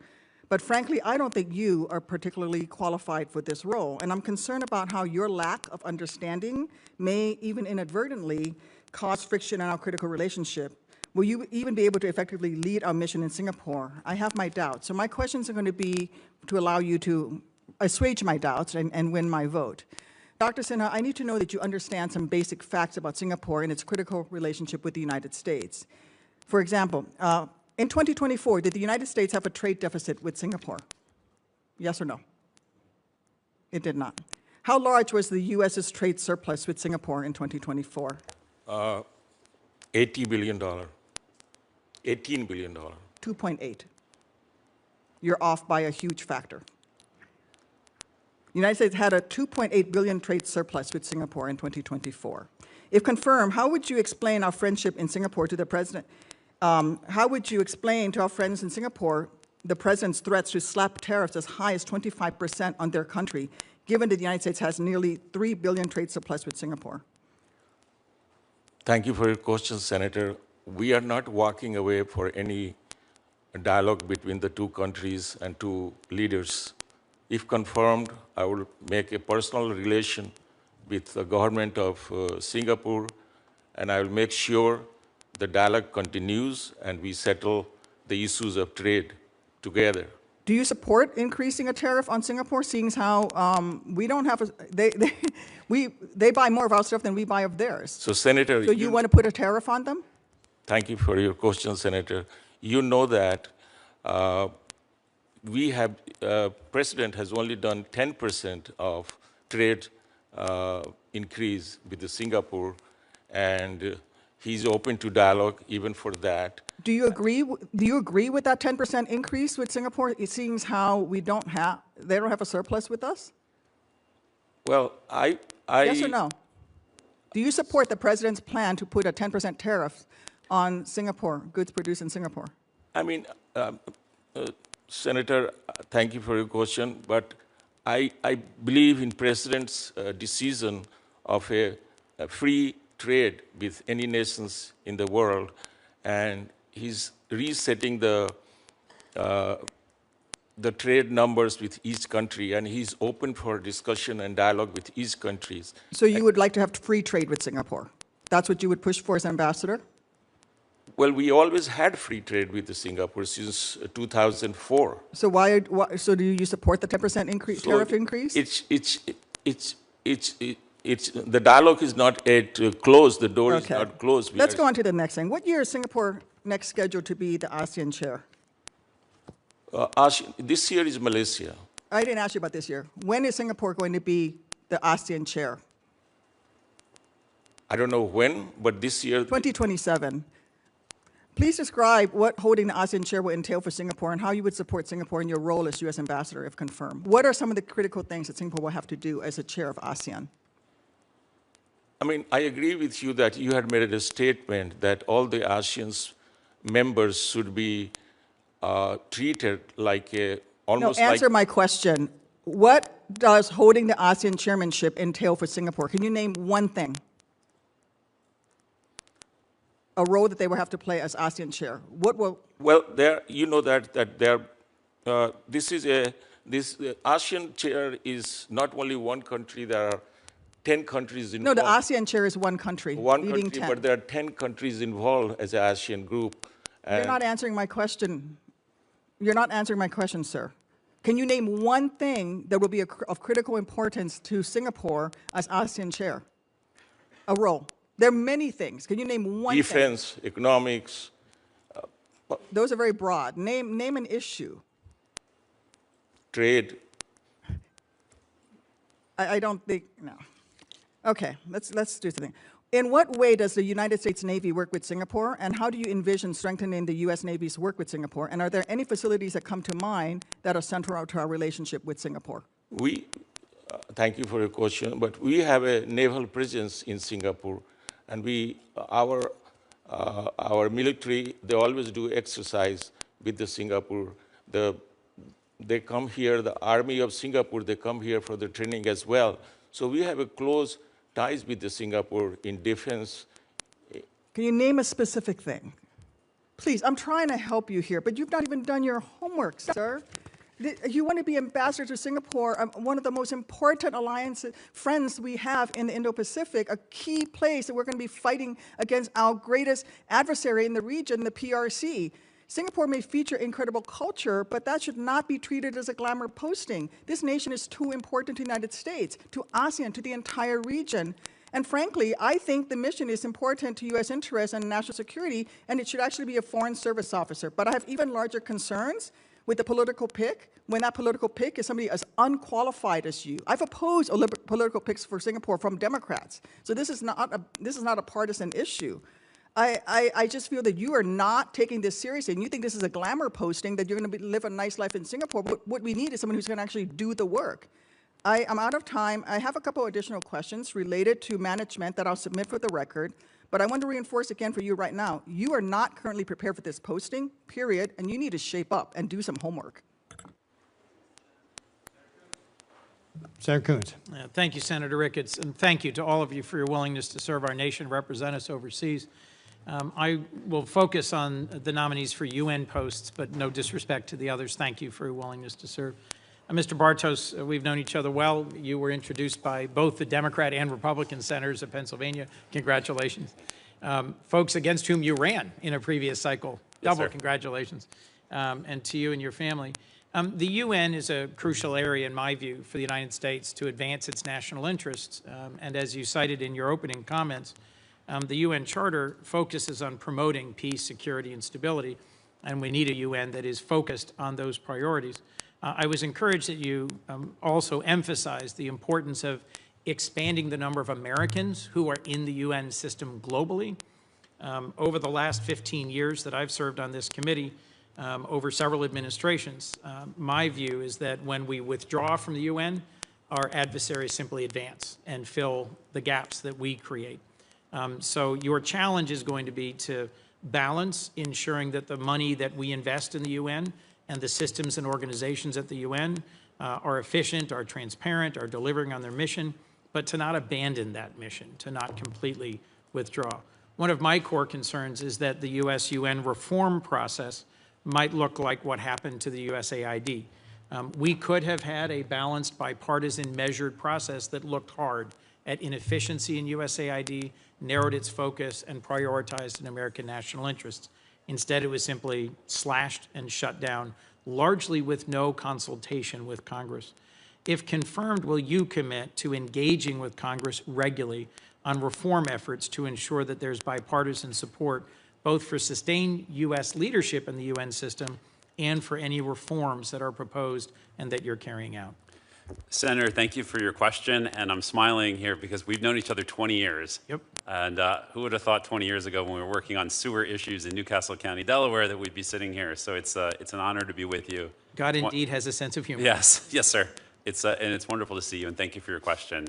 But frankly, I don't think you are particularly qualified for this role, and I'm concerned about how your lack of understanding may even inadvertently cause friction in our critical relationship. Will you even be able to effectively lead our mission in Singapore? I have my doubts. So my questions are going to be to allow you to assuage my doubts and win my vote. Dr. Sinha, I need to know that you understand some basic facts about Singapore and its critical relationship with the United States. For example, in 2024, did the United States have a trade deficit with Singapore? Yes or no? It did not. How large was the U.S.'s trade surplus with Singapore in 2024? $80 billion. $18 billion. 2.8. You're off by a huge factor. The United States had a 2.8 billion trade surplus with Singapore in 2024. If confirmed, how would you explain our friendship in Singapore to the president? How would you explain to our friends in Singapore the president's threats to slap tariffs as high as 25% on their country, given that the United States has nearly 3 billion trade surplus with Singapore? Thank you for your question, Senator. We are not walking away for any dialogue between the two countries and two leaders. If confirmed, I will make a personal relation with the government of Singapore, and I will make sure the dialogue continues and we settle the issues of trade together. Do you support increasing a tariff on Singapore, seeing as how we don't have they buy more of our stuff than we buy of theirs? So, Senator, so you want to put a tariff on them? Thank you for your question, Senator. You know that we have, President has only done 10% of trade increase with the Singapore, and he's open to dialogue even for that. Do you agree with that 10% increase with Singapore? It seems how they don't have a surplus with us? Well, Yes or no? Do you support the president's plan to put a 10% tariff on Singapore, goods produced in Singapore? I mean, Senator, thank you for your question, but I believe in President's decision of a free trade with any nations in the world, and he's resetting the trade numbers with each country, and he's open for discussion and dialogue with each country. So you would like to have free trade with Singapore? That's what you would push for as ambassador? Well, we always had free trade with Singapore since 2004. So so do you support the 10% increase, tariff increase? The dialogue is not yet closed. The door is not closed. Let's go on to the next thing. What year is Singapore next scheduled to be the ASEAN chair? This year is Malaysia. I didn't ask you about this year. When is Singapore going to be the ASEAN chair? I don't know when, but this year. 2027. Please describe what holding the ASEAN chair will entail for Singapore and how you would support Singapore in your role as U.S. ambassador, if confirmed. What are some of the critical things that Singapore will have to do as a chair of ASEAN? I mean, I agree with you that you had made a statement that all the ASEAN members should be treated like almost No, answer my question. What does holding the ASEAN chairmanship entail for Singapore? Can you name one thing? A role that they will have to play as ASEAN chair. What will? Well, you know that this ASEAN chair is not only one country. There are 10 countries involved. No, the ASEAN chair is one country. One leading country, 10. but there are 10 countries involved as an ASEAN group. You're not answering my question. You're not answering my question, sir. Can you name one thing that will be of critical importance to Singapore as ASEAN chair? A role. There are many things. Can you name one Defense, thing? economics. Those are very broad. Name an issue. Trade. I don't think, no. Okay, let's do something. In what way does the United States Navy work with Singapore, and how do you envision strengthening the U.S. Navy's work with Singapore? And are there any facilities that come to mind that are central to our relationship with Singapore? Thank you for your question, but we have a naval presence in Singapore, and our military, they always do exercise with the Singapore. They come here, the Army of Singapore, they come here for the training as well. So we have a close ties with the Singapore in defense. Can you name a specific thing? Please, I'm trying to help you here, but you've not even done your homework, sir. You want to be ambassador to Singapore, one of the most important friends we have in the Indo-Pacific, a key place that we're going to be fighting against our greatest adversary in the region, the PRC. Singapore may feature incredible culture, but that should not be treated as a glamour posting. This nation is too important to the United States, to ASEAN, to the entire region. And frankly, I think the mission is important to U.S. interests and national security, and it should actually be a foreign service officer. But I have even larger concerns with the political pick, when that political pick is somebody as unqualified as you. I've opposed political picks for Singapore from Democrats. So this is not a partisan issue. I just feel that you are not taking this seriously, and you think this is a glamour posting, that you're going to live a nice life in Singapore. What we need is someone who's going to actually do the work. I'm out of time. I have a couple additional questions related to management that I'll submit for the record, but I want to reinforce again for you right now, you are not currently prepared for this posting, period, and you need to shape up and do some homework. Senator Coons. Thank you, Senator Ricketts, and thank you to all of you for your willingness to serve our nation, represent us overseas. I will focus on the nominees for UN posts, but no disrespect to the others. Thank you for your willingness to serve. Mr. Bartos, we've known each other well. You were introduced by both the Democrat and Republican senators of Pennsylvania. Congratulations. Folks against whom you ran in a previous cycle, double congratulations. And to you and your family. The UN is a crucial area, in my view, for the United States to advance its national interests. And as you cited in your opening comments, the UN Charter focuses on promoting peace, security, and stability, and we need a UN that is focused on those priorities. I was encouraged that you also emphasized the importance of expanding the number of Americans who are in the UN system globally. Over the last 15 years that I've served on this committee, over several administrations, my view is that when we withdraw from the UN, our adversaries simply advance and fill the gaps that we create. So your challenge is going to be to balance ensuring that the money that we invest in the UN and the systems and organizations at the UN are efficient, are transparent, are delivering on their mission, but to not abandon that mission, to not completely withdraw. One of my core concerns is that the US-UN reform process might look like what happened to the USAID. We could have had a balanced, bipartisan, measured process that looked hard at inefficiency in USAID, narrowed its focus, and prioritized an American national interests. Instead, it was simply slashed and shut down, largely with no consultation with Congress. If confirmed, will you commit to engaging with Congress regularly on reform efforts to ensure that there's bipartisan support, both for sustained U.S. leadership in the UN system and for any reforms that are proposed and that you're carrying out? Senator, thank you for your question, and I'm smiling here because we've known each other 20 years. Yep. And who would have thought 20 years ago when we were working on sewer issues in Newcastle County, Delaware, that we'd be sitting here. So it's an honor to be with you. God indeed has a sense of humor. Yes, yes, sir. And it's wonderful to see you, and thank you for your question.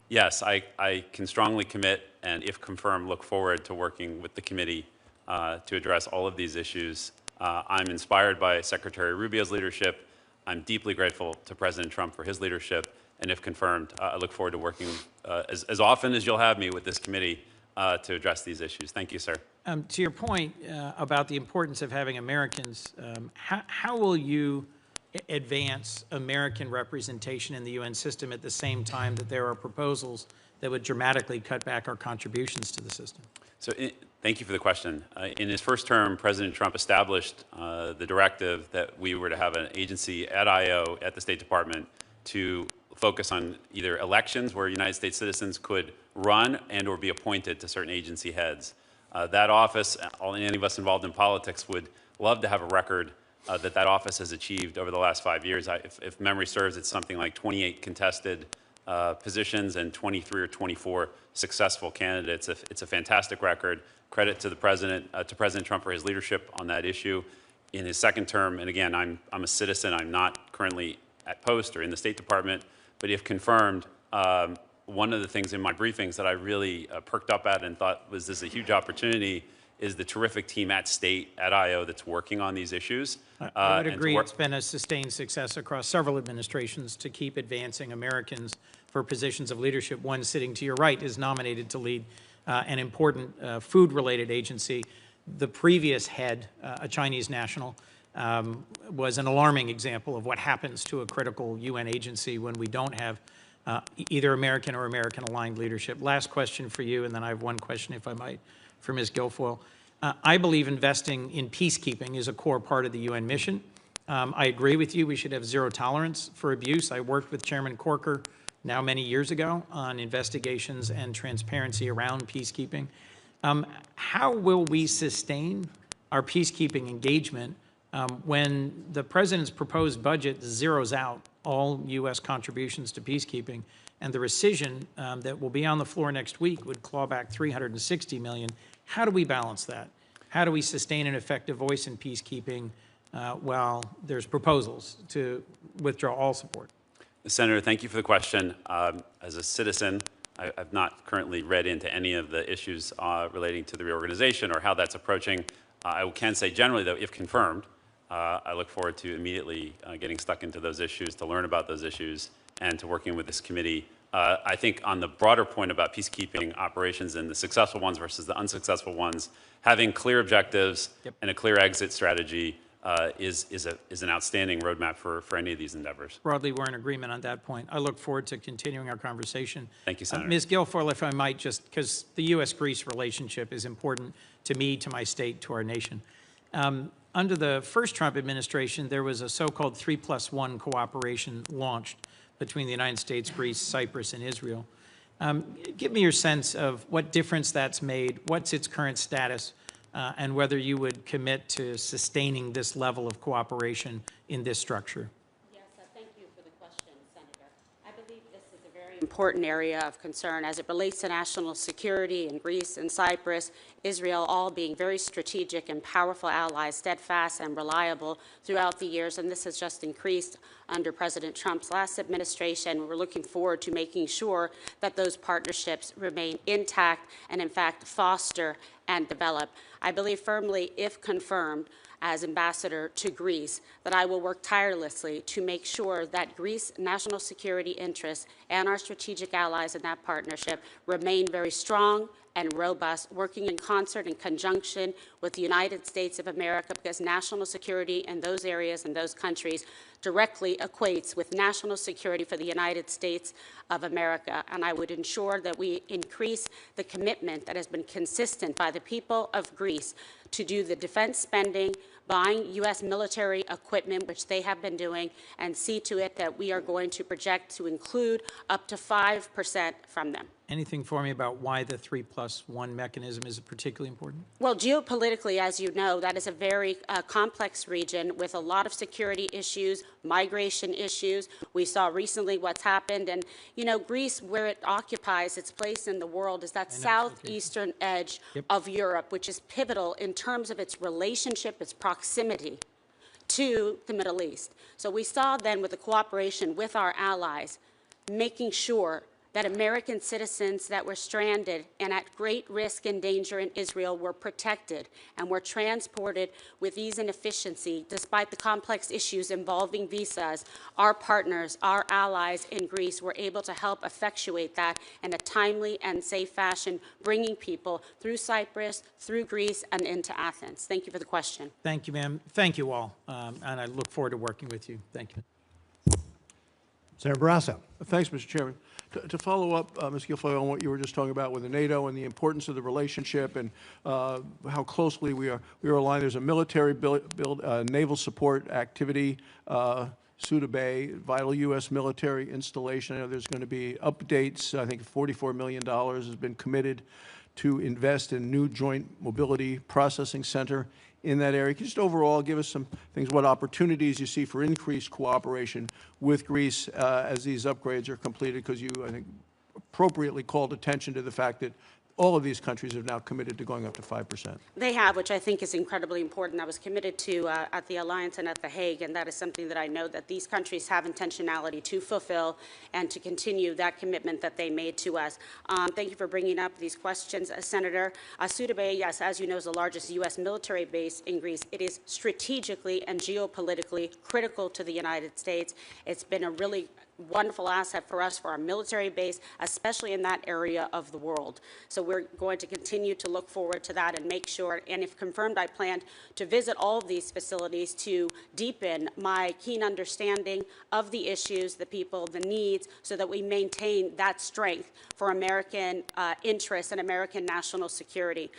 Yes, I can strongly commit, and if confirmed, look forward to working with the committee to address all of these issues. I'm inspired by Secretary Rubio's leadership. I'm deeply grateful to President Trump for his leadership, and if confirmed, I look forward to working as often as you'll have me with this committee to address these issues. Thank you, sir. To your point about the importance of having Americans, how will you advance American representation in the UN system at the same time that there are proposals that would dramatically cut back our contributions to the system? So thank you for the question. In his first term, President Trump established the directive that we were to have an agency at I.O. at the State Department to focus on either elections where United States citizens could run and or be appointed to certain agency heads. That office, any of us involved in politics would love to have a record that office has achieved over the last 5 years. If memory serves, it's something like 28 contested positions and 23 or 24 successful candidates. It's a fantastic record. Credit to the President Trump for his leadership on that issue. In his second term, and again, I'm a citizen. I'm not currently at post or in the State Department, but if confirmed, one of the things in my briefings that I really perked up at and thought was this a huge opportunity is the terrific team at State, at I.O. that's working on these issues. I would agree it's been a sustained success across several administrations to keep advancing Americans for positions of leadership. One sitting to your right is nominated to lead an important food-related agency. The previous head, a Chinese national, was an alarming example of what happens to a critical UN agency when we don't have either American or American-aligned leadership. Last question for you, and then I have one question, if I might, for Ms. Guilfoyle. I believe investing in peacekeeping is a core part of the UN mission. I agree with you. We should have zero tolerance for abuse. I worked with Chairman Corker now many years ago on investigations and transparency around peacekeeping. How will we sustain our peacekeeping engagement when the President's proposed budget zeroes out all U.S. contributions to peacekeeping, and the rescission that will be on the floor next week would claw back $360 million? How do we balance that? How do we sustain an effective voice in peacekeeping while there's proposals to withdraw all support? Senator, thank you for the question. As a citizen, I've not currently read into any of the issues relating to the reorganization or how that's approaching. I can say generally, though, if confirmed, I look forward to immediately getting stuck into those issues, to learn about those issues, and to working with this committee. I think on the broader point about peacekeeping operations and the successful ones versus the unsuccessful ones, having clear objectives and a clear exit strategy is an outstanding roadmap for any of these endeavors. Broadly, we're in agreement on that point. I look forward to continuing our conversation. Thank you, Senator. Ms. Guilfoyle, if I might, just because the U.S.-Greece relationship is important to me, to my state, to our nation. Under the first Trump administration, there was a so-called 3+1 cooperation launched between the United States, Greece, Cyprus, and Israel. Give me your sense of what difference that's made, what's its current status, and whether you would commit to sustaining this level of cooperation in this structure. Yes, thank you for the question, Senator. I believe this is a very important area of concern as it relates to national security in Greece and Cyprus, Israel, all being very strategic and powerful allies, steadfast and reliable throughout the years, and this has just increased under President Trump's last administration. We're looking forward to making sure that those partnerships remain intact and, in fact, foster and develop. I believe firmly, if confirmed, as ambassador to Greece, that I will work tirelessly to make sure that Greece's national security interests and our strategic allies in that partnership remain very strong and robust, working in concert in conjunction with the United States of America, because national security in those areas and those countries directly equates with national security for the United States of America. And I would ensure that we increase the commitment that has been consistent by the people of Greece to do the defense spending, buying U.S. military equipment, which they have been doing, and see to it that we are going to project to include up to 5% from them. Anything for me about why the 3+1 mechanism is particularly important? Well, geopolitically, as you know, that is a very complex region with a lot of security issues, migration issues. We saw recently what's happened. And, you know, Greece, where it occupies its place in the world, is that southeastern edge of Europe, which is pivotal in terms of its relationship, its proximity to the Middle East. So we saw then with the cooperation with our allies, making sure that American citizens that were stranded and at great risk and danger in Israel were protected and were transported with ease and efficiency, despite the complex issues involving visas. Our partners, our allies in Greece were able to help effectuate that in a timely and safe fashion, bringing people through Cyprus, through Greece, and into Athens. Thank you for the question. Thank you, ma'am. Thank you all, and I look forward to working with you. Thank you. Senator Barrasso. Thanks, Mr. Chairman. To follow up, Ms. Guilfoyle, on what you were just talking about with the NATO and the importance of the relationship and how closely we are aligned. There's a military naval support activity, Suda Bay, vital U.S. military installation. I know there's going to be updates. I think $44 million has been committed to invest in new joint mobility processing center in that area. Can you just overall give us some things, what opportunities you see for increased cooperation with Greece as these upgrades are completed? Because you, I think, appropriately called attention to the fact that all of these countries have now committed to going up to 5%. They have, which I think is incredibly important. I was committed to at the Alliance and at The Hague, and that is something that I know that these countries have intentionality to fulfill and to continue that commitment that they made to us. Thank you for bringing up these questions, Senator. Suda Bay, yes, as you know, is the largest U.S. military base in Greece. It is strategically and geopolitically critical to the United States. It's been a really wonderful asset for us, for our military base, especially in that area of the world. So we're going to continue to look forward to that and make sure, and if confirmed, I plan to visit all of these facilities to deepen my keen understanding of the issues, the people, the needs, so that we maintain that strength for American interests and American national security.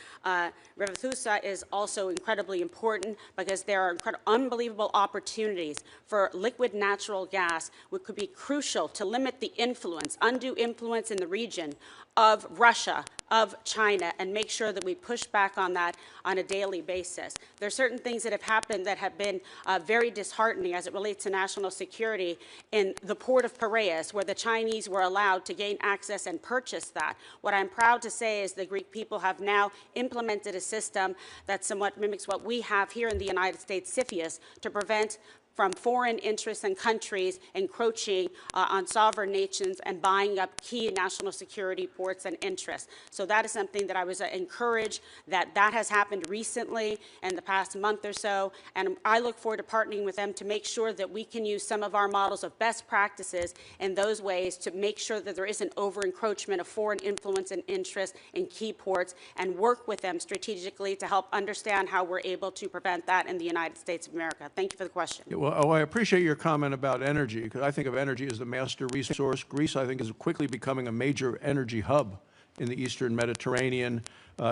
Revithusa is also incredibly important because there are unbelievable opportunities for liquid natural gas, which could be crucial to limit the influence, undue influence in the region of Russia, of China, and make sure that we push back on that on a daily basis. There are certain things that have happened that have been very disheartening as it relates to national security in the port of Piraeus, where the Chinese were allowed to gain access and purchase that. What I'm proud to say is the Greek people have now implemented a system that somewhat mimics what we have here in the United States, CFIUS, to prevent from foreign interests and countries encroaching on sovereign nations and buying up key national security ports and interests. So that is something that I was encouraged that has happened recently in the past month or so, and I look forward to partnering with them to make sure that we can use some of our models of best practices in those ways to make sure that there isn't over-encroachment of foreign influence and interest in key ports, and work with them strategically to help understand how we're able to prevent that in the United States of America. Thank you for the question. Yeah, well, I appreciate your comment about energy, because I think of energy as the master resource. Greece, I think, is quickly becoming a major energy hub in the Eastern Mediterranean.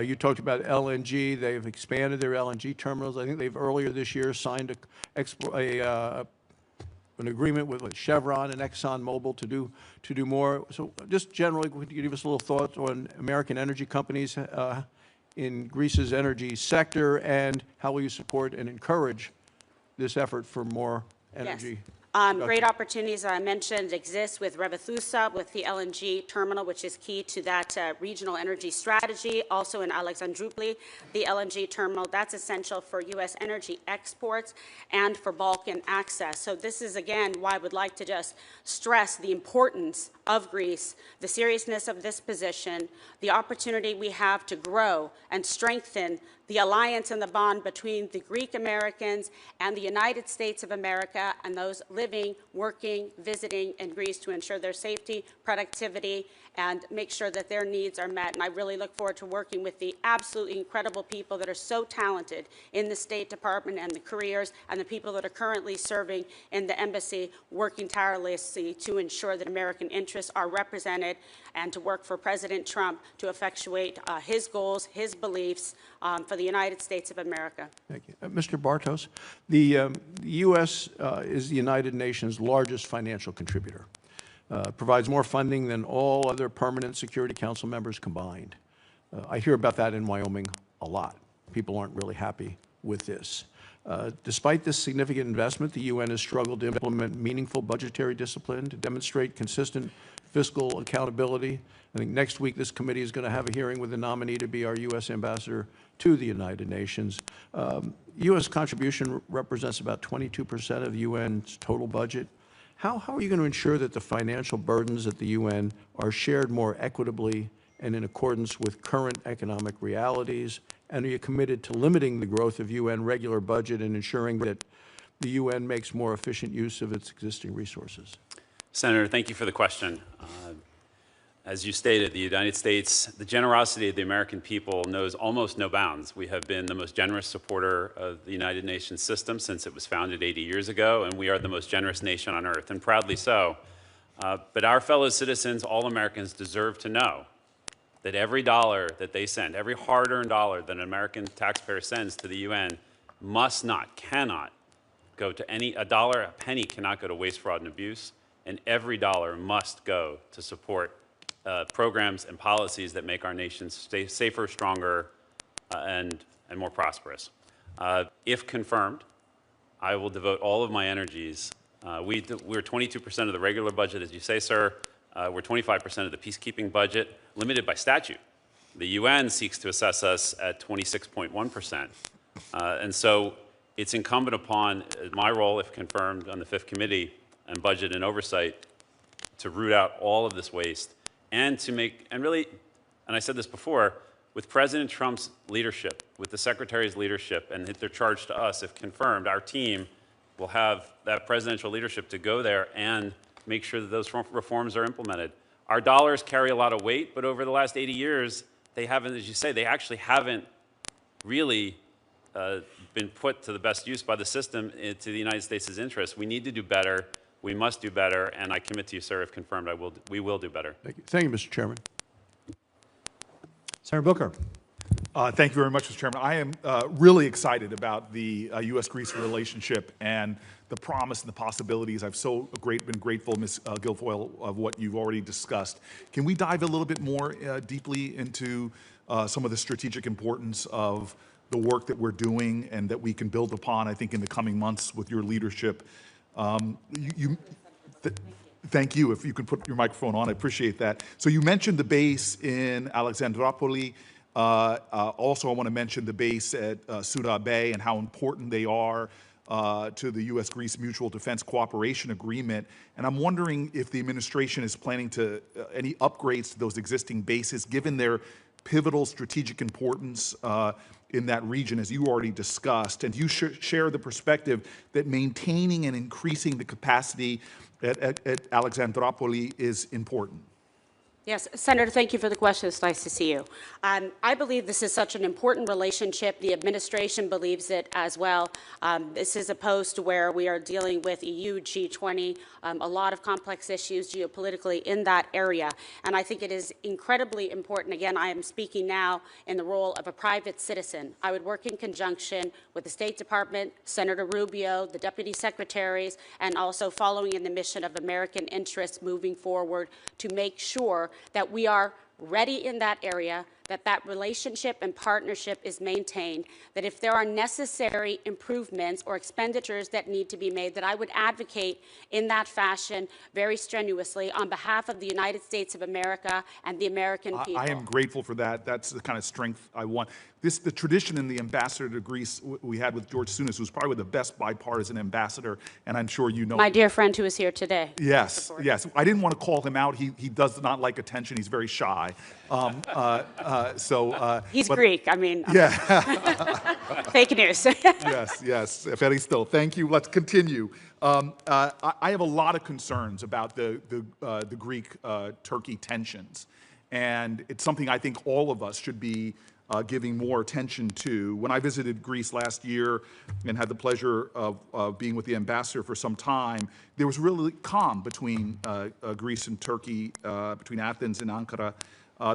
You talked about LNG. They've expanded their LNG terminals. I think they've earlier this year signed an agreement with Chevron and ExxonMobil to do more. So just generally, could you give us a little thought on American energy companies in Greece's energy sector, and how will you support and encourage this effort for more energy? Great opportunities, as I mentioned, exist with Revithusa, with the LNG terminal, which is key to that regional energy strategy. Also in Alexandroupoli, the LNG terminal, that's essential for U.S. energy exports and for Balkan access. So this is, again, why I would like to just stress the importance of Greece, the seriousness of this position, the opportunity we have to grow and strengthen the alliance and the bond between the Greek Americans and the United States of America and those living, working, visiting in Greece to ensure their safety, productivity, and make sure that their needs are met. And I really look forward to working with the absolutely incredible people that are so talented in the State Department and the careers and the people that are currently serving in the embassy, working tirelessly to ensure that American interests are represented and to work for President Trump to effectuate his goals, his beliefs for the United States of America. Thank you. Mr. Bartos, the U.S. Is the United Nations' largest financial contributor. Provides more funding than all other permanent Security Council members combined. I hear about that in Wyoming a lot. People aren't really happy with this. Despite this significant investment, the UN has struggled to implement meaningful budgetary discipline, to demonstrate consistent fiscal accountability. I think next week this committee is going to have a hearing with the nominee to be our U.S. ambassador to the United Nations. U.S. contribution represents about 22% of the UN's total budget. How are you going to ensure that the financial burdens at the UN are shared more equitably and in accordance with current economic realities? And are you committed to limiting the growth of UN regular budget and ensuring that the UN makes more efficient use of its existing resources? Senator, thank you for the question. As you stated, the United States, the generosity of the American people knows almost no bounds. We have been the most generous supporter of the United Nations system since it was founded 80 years ago, and we are the most generous nation on earth, and proudly so. But our fellow citizens, all Americans, deserve to know that every dollar that they send, every hard-earned dollar that an American taxpayer sends to the UN must not, cannot go to a dollar, a penny cannot go to waste, fraud, and abuse, and every dollar must go to support programs and policies that make our nation safer, stronger, and more prosperous. If confirmed, I will devote all of my energies. We're 22% of the regular budget, as you say, sir. We're 25% of the peacekeeping budget, limited by statute. The UN seeks to assess us at 26.1%. And so it's incumbent upon my role, if confirmed, on the Fifth Committee on Budget and Oversight to root out all of this waste and to make, and really, and I said this before, with President Trump's leadership, with the Secretary's leadership, and their charge to us, if confirmed, our team will have that presidential leadership to go there and make sure that those reforms are implemented. Our dollars carry a lot of weight, but over the last 80 years, they haven't, as you say, they actually haven't really been put to the best use by the system to the United States' interest. We need to do better. We must do better, and I commit to you, sir, if confirmed, we will do better. Thank you. Thank you, Mr. Chairman. Senator Booker. Thank you very much, Mr. Chairman. I am really excited about the U.S.-Greece relationship and the promise and the possibilities. I've been grateful, Ms. Guilfoyle, of what you've already discussed. Can we dive a little bit more deeply into some of the strategic importance of the work that we're doing and that we can build upon, I think, in the coming months with your leadership? Thank you. If you could put your microphone on, I appreciate that. So you mentioned the base in Alexandroupolis. Also, I want to mention the base at Suda Bay and how important they are to the U.S.-Greece Mutual Defense Cooperation Agreement. And I'm wondering if the administration is planning to any upgrades to those existing bases, given their pivotal strategic importance in that region, as you already discussed. And you share the perspective that maintaining and increasing the capacity at Alexandroupolis is important. Yes, Senator, thank you for the question. It's nice to see you. I believe this is such an important relationship. The administration believes it as well. This is a post where we are dealing with EU, G20, a lot of complex issues geopolitically in that area. And I think it is incredibly important. Again, I am speaking now in the role of a private citizen. I would work in conjunction with the State Department, Senator Rubio, the deputy secretaries, and also following in the mission of American interests moving forward to make sure that we are ready in that area, that that relationship and partnership is maintained, that if there are necessary improvements or expenditures that need to be made, that I would advocate in that fashion very strenuously on behalf of the United States of America and the American people. I am grateful for that. That's the kind of strength I want. The tradition in the ambassador to Greece we had with George Souness, who's probably the best bipartisan ambassador, and I'm sure you know. My dear friend who is here today. Yes, yes. I didn't want to call him out. He does not like attention. He's very shy. He's Greek. I mean. Yeah. fake news. Yes, yes, very still. Thank you. Let's continue. I have a lot of concerns about the Greek-Turkey tensions, and it's something I think all of us should be giving more attention to. When I visited Greece last year and had the pleasure of being with the ambassador for some time, there was really calm between Greece and Turkey, between Athens and Ankara.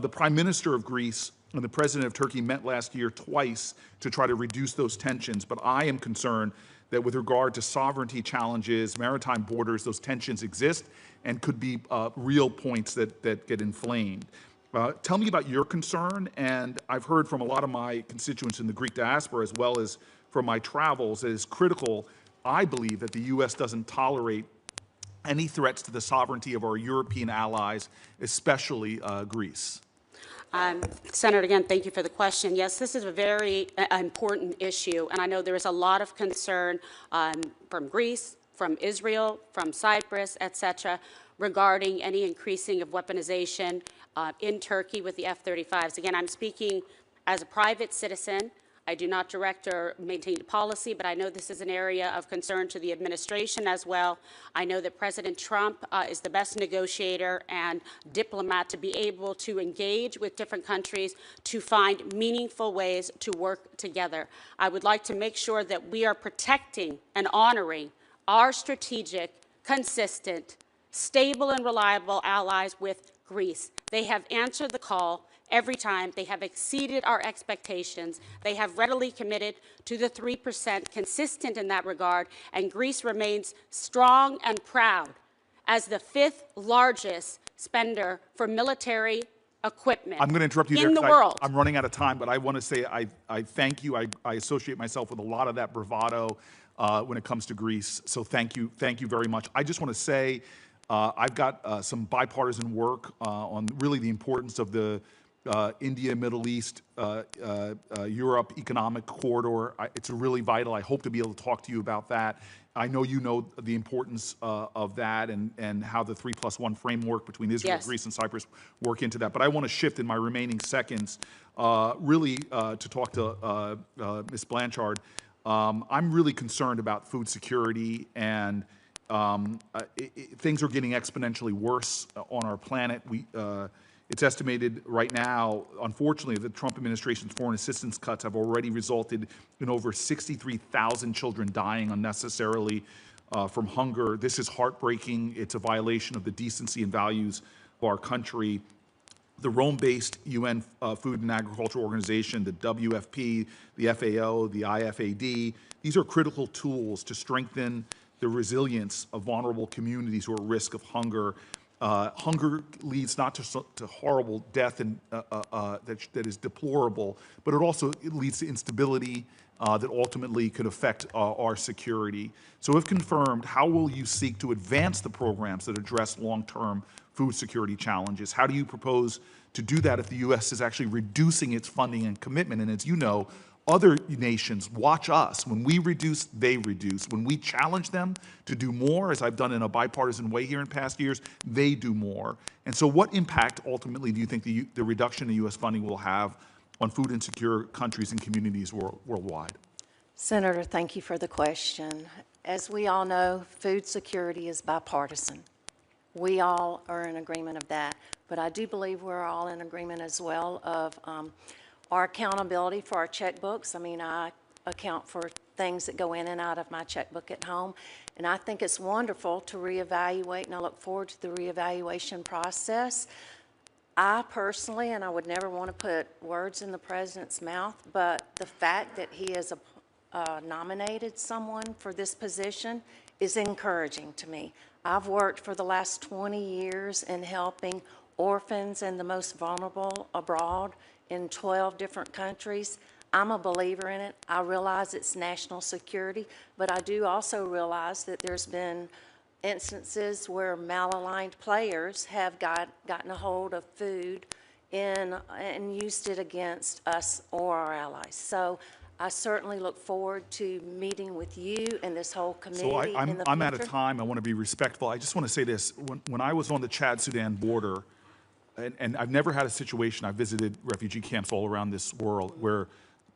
The Prime Minister of Greece and the President of Turkey met last year twice to try to reduce those tensions, but I am concerned that with regard to sovereignty challenges, maritime borders, those tensions exist and could be real points that get inflamed. Tell me about your concern, and I've heard from a lot of my constituents in the Greek diaspora as well as from my travels that it's critical, I believe, that the U.S. doesn't tolerate any threats to the sovereignty of our European allies, especially Greece. Senator, again, thank you for the question. Yes, this is a very important issue, and I know there is a lot of concern from Greece, from Israel, from Cyprus, et cetera, regarding any increasing of weaponization in Turkey with the F-35s. Again, I'm speaking as a private citizen. I do not direct or maintain policy, but I know this is an area of concern to the administration as well. I know that President Trump is the best negotiator and diplomat to be able to engage with different countries to find meaningful ways to work together. I would like to make sure that we are protecting and honoring our strategic, consistent, stable and reliable allies with Greece. They have answered the call every time. They have exceeded our expectations. They have readily committed to the 3%, consistent in that regard, and Greece remains strong and proud as the 5th largest spender for military equipment I'm going to interrupt you there in the world. I'm running out of time, but I want to say I thank you. I associate myself with a lot of that bravado when it comes to Greece, so thank you very much. I just want to say I've got some bipartisan work on really the importance of the India, Middle East, Europe economic corridor. It's really vital. I hope to be able to talk to you about that. I know you know the importance of that and how the 3+1 framework between Israel, Yes. Greece, and Cyprus work into that. But I want to shift in my remaining seconds really to talk to Ms. Blanchard. I'm really concerned about food security, and things are getting exponentially worse on our planet. It's estimated right now, unfortunately, the Trump administration's foreign assistance cuts have already resulted in over 63,000 children dying unnecessarily from hunger. This is heartbreaking. It's a violation of the decency and values of our country. The Rome-based UN Food and Agriculture Organization, the WFP, the FAO, the IFAD, these are critical tools to strengthen the resilience of vulnerable communities who are at risk of hunger. Hunger leads not to horrible death and that is deplorable, but it leads to instability that ultimately could affect our security. So if confirmed, how will you seek to advance the programs that address long-term food security challenges? How do you propose to do that if the U.S. is actually reducing its funding and commitment? And as you know, other nations watch us. When we reduce, they reduce. When we challenge them to do more, as I've done in a bipartisan way here in past years, they do more. And so what impact ultimately do you think the reduction in U.S. funding will have on food insecure countries and communities worldwide? Senator, thank you for the question. As we all know, food security is bipartisan. We all are in agreement of that. But I do believe we're all in agreement as well of our accountability for our checkbooks. I mean, I account for things that go in and out of my checkbook at home. And I think it's wonderful to reevaluate, and I look forward to the reevaluation process. I personally, and I would never want to put words in the president's mouth, but the fact that he has nominated someone for this position is encouraging to me. I've worked for the last 20 years in helping orphans and the most vulnerable abroad in 12 different countries. I'm a believer in it. I realize it's national security, but I do also realize that there's been instances where malaligned players have gotten a hold of food and used it against us or our allies. So I certainly look forward to meeting with you and this whole committee So in the future. I'm out of time. I want to be respectful. I just want to say this. When I was on the Chad-Sudan border, and I've never had a situation, I've visited refugee camps all around this world, where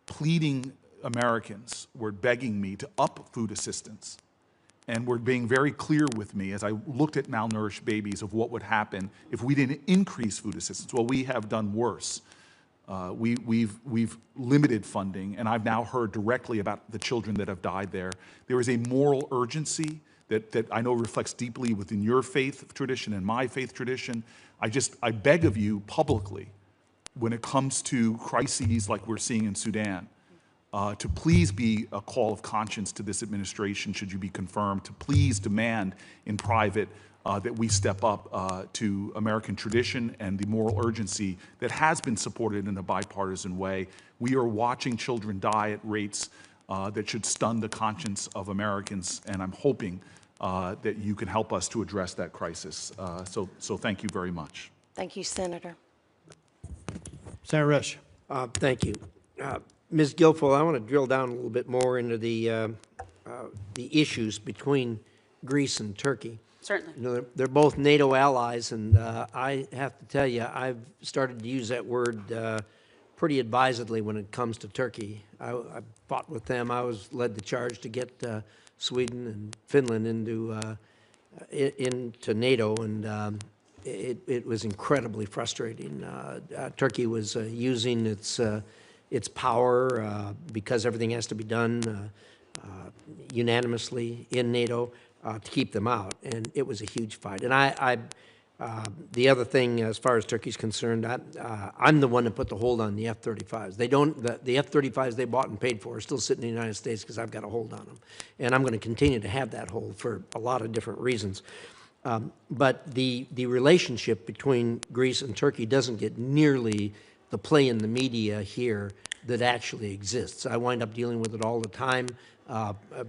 pleading Americans were begging me to up food assistance and were being very clear with me as I looked at malnourished babies of what would happen if we didn't increase food assistance. Well, we have done worse. We've limited funding, and I've now heard directly about the children that have died there. There is a moral urgency that I know reflects deeply within your faith tradition and my faith tradition. I beg of you publicly, when it comes to crises like we're seeing in Sudan, to please be a call of conscience to this administration, should you be confirmed, to please demand in private that we step up to American tradition and the moral urgency that has been supported in a bipartisan way. We are watching children die at rates that should stun the conscience of Americans, and I'm hoping that you can help us to address that crisis. So thank you very much. Thank you, Senator. Senator Risch. Thank you. Ms. Guilfoyle, I want to drill down a little bit more into the issues between Greece and Turkey. Certainly. You know, they're both NATO allies, and I have to tell you, I've started to use that word pretty advisedly when it comes to Turkey. I fought with them. I led the charge to get Sweden and Finland into NATO, and it was incredibly frustrating. Turkey was using its power because everything has to be done unanimously in NATO to keep them out, and it was a huge fight. And the other thing, as far as Turkey's concerned, I'm the one that put the hold on the F-35s. They don't. The F-35s they bought and paid for are still sitting in the United States because I've got a hold on them, and I'm going to continue to have that hold for a lot of different reasons. But the relationship between Greece and Turkey doesn't get nearly the play in the media here that actually exists. I wind up dealing with it all the time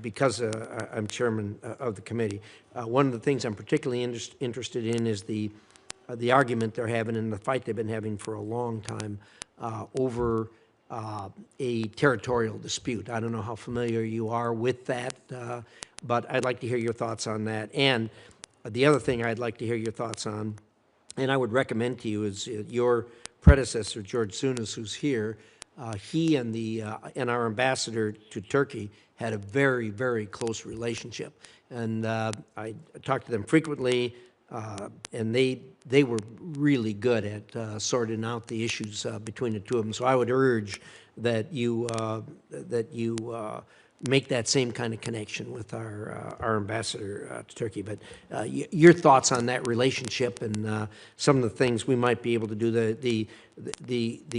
because I'm chairman of the committee. One of the things I'm particularly interested in is the argument they're having and the fight they've been having for a long time over a territorial dispute. I don't know how familiar you are with that, but I'd like to hear your thoughts on that. And the other thing I'd like to hear your thoughts on, and I would recommend to you, is your predecessor, George Souness, who's here. He and our ambassador to Turkey had a very, very close relationship. And I talked to them frequently, and they were really good at sorting out the issues between the two of them. So I would urge that you make that same kind of connection with our ambassador to Turkey. But your thoughts on that relationship and some of the things we might be able to do. The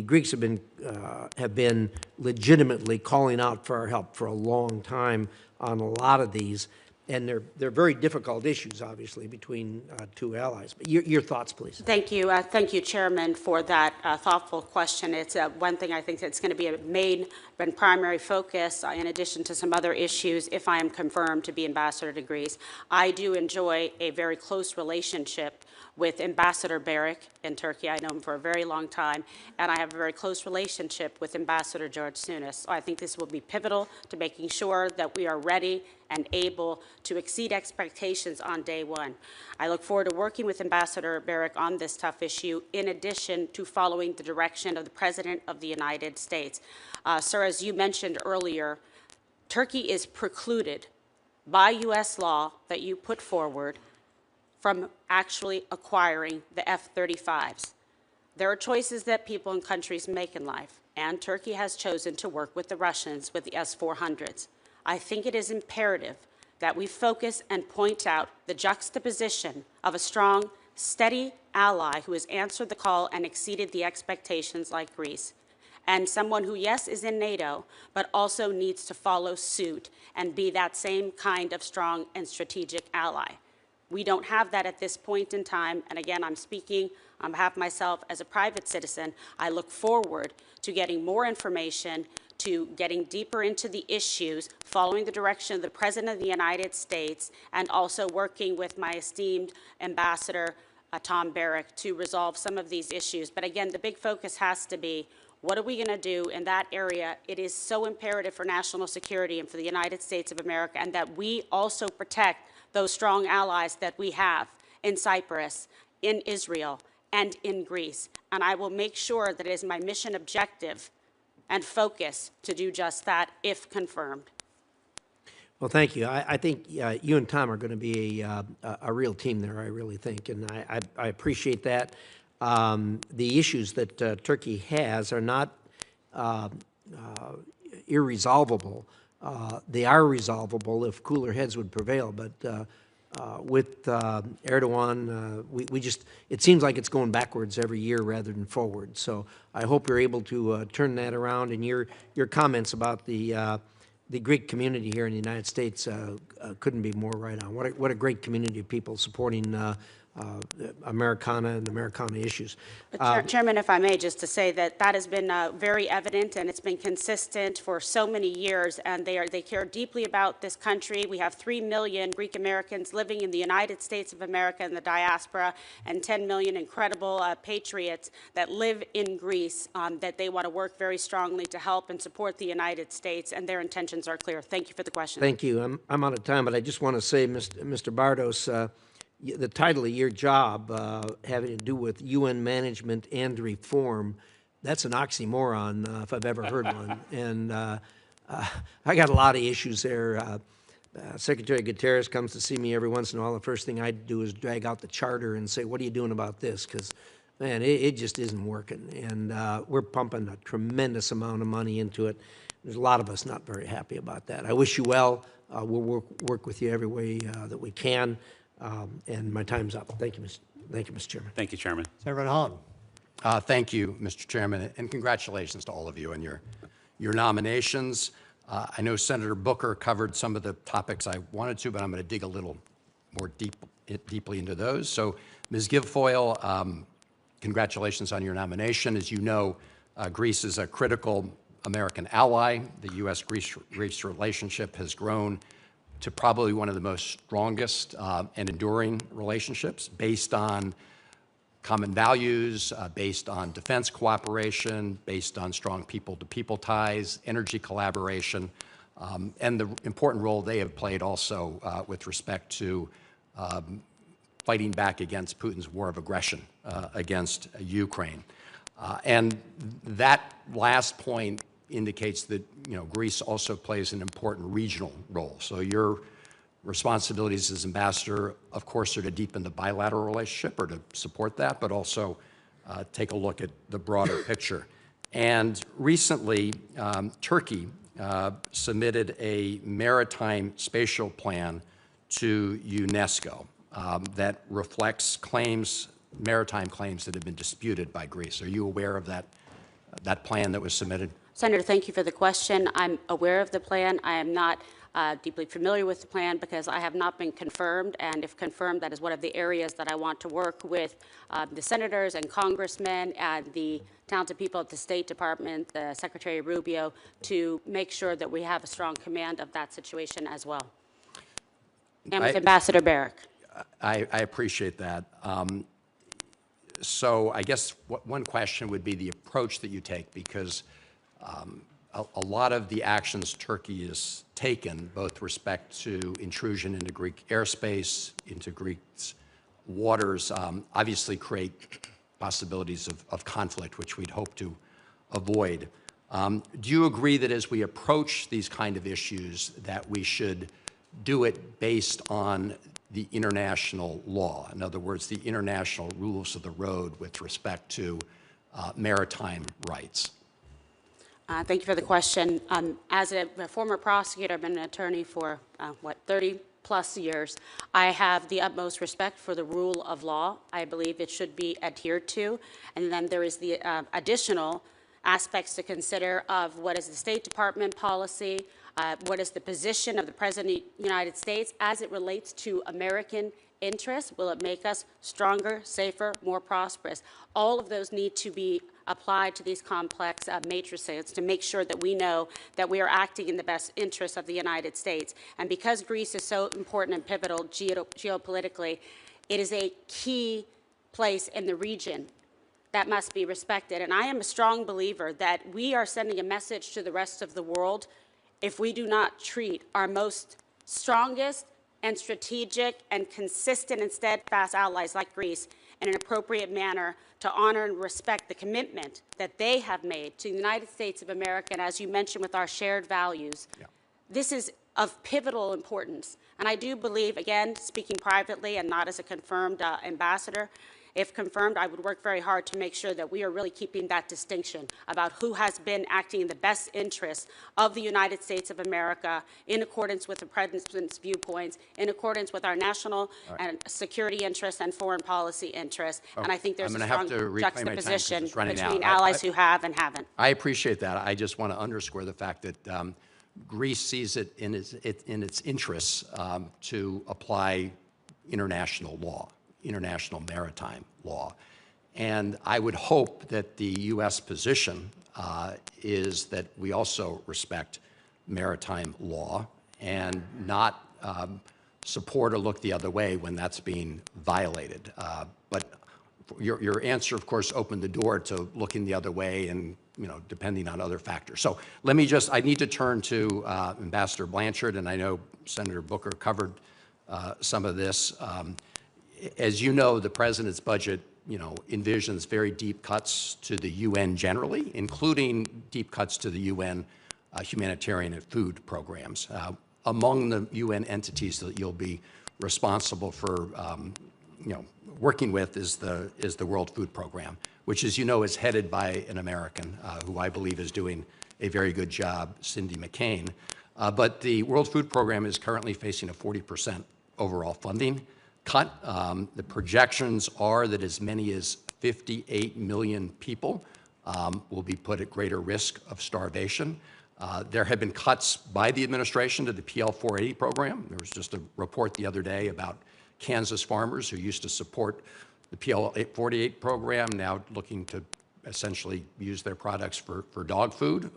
Greeks have been legitimately calling out for our help for a long time on a lot of these, and they're very difficult issues, obviously, between two allies. But your thoughts, please. Thank you, Chairman, for that thoughtful question. It's one thing I think that's going to be a main and primary focus, in addition to some other issues, if I am confirmed to be ambassador to Greece. I do enjoy a very close relationship with Ambassador Barrick in Turkey. I know him for a very long time, and I have a very close relationship with Ambassador George Souness. So I think this will be pivotal to making sure that we are ready and able to exceed expectations on day one. I look forward to working with Ambassador Barrick on this tough issue, in addition to following the direction of the President of the United States. Sir, as you mentioned earlier, Turkey is precluded by U.S. law that you put forward from actually acquiring the F-35s. There are choices that people and countries make in life, and Turkey has chosen to work with the Russians with the S-400s. I think it is imperative that we focus and point out the juxtaposition of a strong, steady ally who has answered the call and exceeded the expectations like Greece, and someone who, yes, is in NATO, but also needs to follow suit and be that same kind of strong and strategic ally. We don't have that at this point in time, and again, I'm speaking on behalf of myself as a private citizen. I look forward to getting more information, to getting deeper into the issues, following the direction of the President of the United States, and also working with my esteemed Ambassador Tom Barrick to resolve some of these issues. But again, the big focus has to be, what are we going to do in that area? It is so imperative for national security and for the United States of America, and that we also protect those strong allies that we have in Cyprus, in Israel, and in Greece. And I will make sure that it is my mission objective and focus to do just that if confirmed. Well, thank you. I think you and Tom are going to be a real team there, I really think, and I appreciate that. The issues that Turkey has are not irresolvable. They are resolvable if cooler heads would prevail, but with Erdogan, we just, it seems like it's going backwards every year rather than forward. So I hope you're able to turn that around, and your comments about the Greek community here in the United States couldn't be more right on. What a great community of people supporting Americana and Americana issues. Chairman, if I may, just to say that that has been very evident, and it's been consistent for so many years, and they care deeply about this country. We have 3 million Greek Americans living in the United States of America and the diaspora, and 10 million incredible patriots that live in Greece, that they want to work very strongly to help and support the United States, and their intentions are clear. Thank you for the question. Thank you. I'm out of time, but I just want to say, Mr. Bardos, the title of your job having to do with UN management and reform, that's an oxymoron if I've ever heard one. And I got a lot of issues there. Secretary Guterres comes to see me every once in a while. The first thing I do is drag out the charter and say, what are you doing about this? Because, man, it just isn't working. And we're pumping a tremendous amount of money into it. There's a lot of us not very happy about that. I wish you well. We'll work with you every way that we can. And my time's up. Thank you, Mr. Chairman. Thank you, Chairman. Senator Van Hollen. Thank you, Mr. Chairman, and congratulations to all of you on your nominations. I know Senator Booker covered some of the topics I wanted to, but I'm going to dig a little more deeply into those. So, Ms. Guilfoyle, congratulations on your nomination. As you know, Greece is a critical American ally. The U.S.-Greece relationship has grown to probably one of the most strongest and enduring relationships based on common values, based on defense cooperation, based on strong people-to-people ties, energy collaboration, and the important role they have played also with respect to fighting back against Putin's war of aggression against Ukraine. And that last point indicates that, you know, Greece also plays an important regional role. So your responsibilities as ambassador, of course, are to deepen the bilateral relationship or to support that, but also take a look at the broader picture. And recently, Turkey submitted a maritime spatial plan to UNESCO that reflects maritime claims that have been disputed by Greece. Are you aware of that plan that was submitted? Senator, thank you for the question. I'm aware of the plan. I am not deeply familiar with the plan because I have not been confirmed, and if confirmed, that is one of the areas that I want to work with the senators and congressmen and the talented people at the State Department, the Secretary Rubio, to make sure that we have a strong command of that situation as well. And with Ambassador Barrack. I appreciate that. So I guess one question would be the approach that you take, because a lot of the actions Turkey has taken, both with respect to intrusion into Greek airspace, into Greece's waters, obviously create possibilities of conflict, which we'd hope to avoid. Do you agree that as we approach these kind of issues, that we should do it based on the international law? In other words, the international rules of the road with respect to maritime rights? Thank you for the question. As a former prosecutor, I've been an attorney for, 30-plus years. I have the utmost respect for the rule of law. I believe it should be adhered to. And then there is the additional aspects to consider of what is the State Department policy, what is the position of the President of the United States as it relates to American interests. Will it make us stronger, safer, more prosperous? All of those need to be applied to these complex matrices to make sure that we know that we are acting in the best interest of the United States. And because Greece is so important and pivotal geopolitically, it is a key place in the region that must be respected. And I am a strong believer that we are sending a message to the rest of the world if we do not treat our most strongest and strategic and consistent and steadfast allies like Greece in an appropriate manner to honor and respect the commitment that they have made to the United States of America, and as you mentioned, with our shared values. Yeah. This is of pivotal importance. And I do believe, again, speaking privately and not as a confirmed ambassador, if confirmed, I would work very hard to make sure that we are really keeping that distinction about who has been acting in the best interest of the United States of America in accordance with the President's viewpoints, in accordance with our national and security interests and foreign policy interests. And I think there's a strong juxtaposition between allies who have and haven't. I appreciate that. I just want to underscore the fact that Greece sees it in its interests to apply international law, international maritime law. And I would hope that the U.S. position is that we also respect maritime law and not support or look the other way when that's being violated. But your answer, of course, opened the door to looking the other way and, depending on other factors. So let me I need to turn to Ambassador Blanchard, and I know Senator Booker covered some of this. As you know, the President's budget, envisions very deep cuts to the UN generally, including deep cuts to the UN humanitarian and food programs. Among the UN entities that you'll be responsible for, working with is the World Food Program, which, as you know, is headed by an American who I believe is doing a very good job, Cindy McCain. But the World Food Program is currently facing a 40% overall funding cut. The projections are that as many as 58 million people will be put at greater risk of starvation. There have been cuts by the administration to the PL 480 program. There was just a report the other day about Kansas farmers who used to support the PL 488 program, now looking to essentially use their products for dog food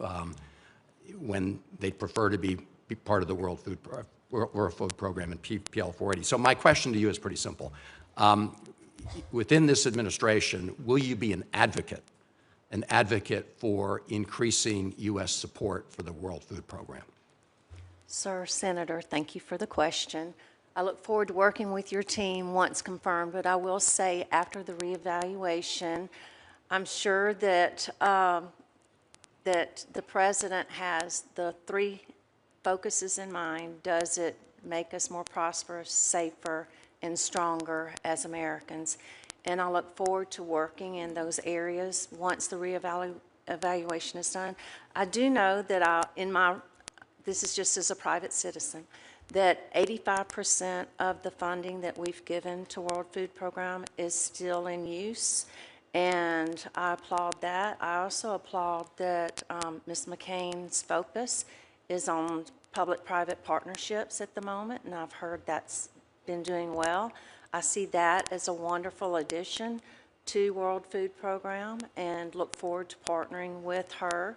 when they'd prefer to be part of the World Food Program and PL 480. So my question to you is pretty simple. Within this administration, will you be an advocate for increasing U.S. support for the World Food Program? Sir, Senator, thank you for the question. I look forward to working with your team once confirmed, but I will say after the reevaluation, I'm sure that that the President has the three focuses in mind. Does it make us more prosperous, safer, and stronger as Americans? And I look forward to working in those areas once the reevaluation is done. I do know that this is just as a private citizen, that 85% of the funding that we've given to World Food Program is still in use, and I applaud that. I also applaud that Ms. McCain's focus is on public-private partnerships at the moment, and I've heard that's been doing well. I see that as a wonderful addition to World Food Program and look forward to partnering with her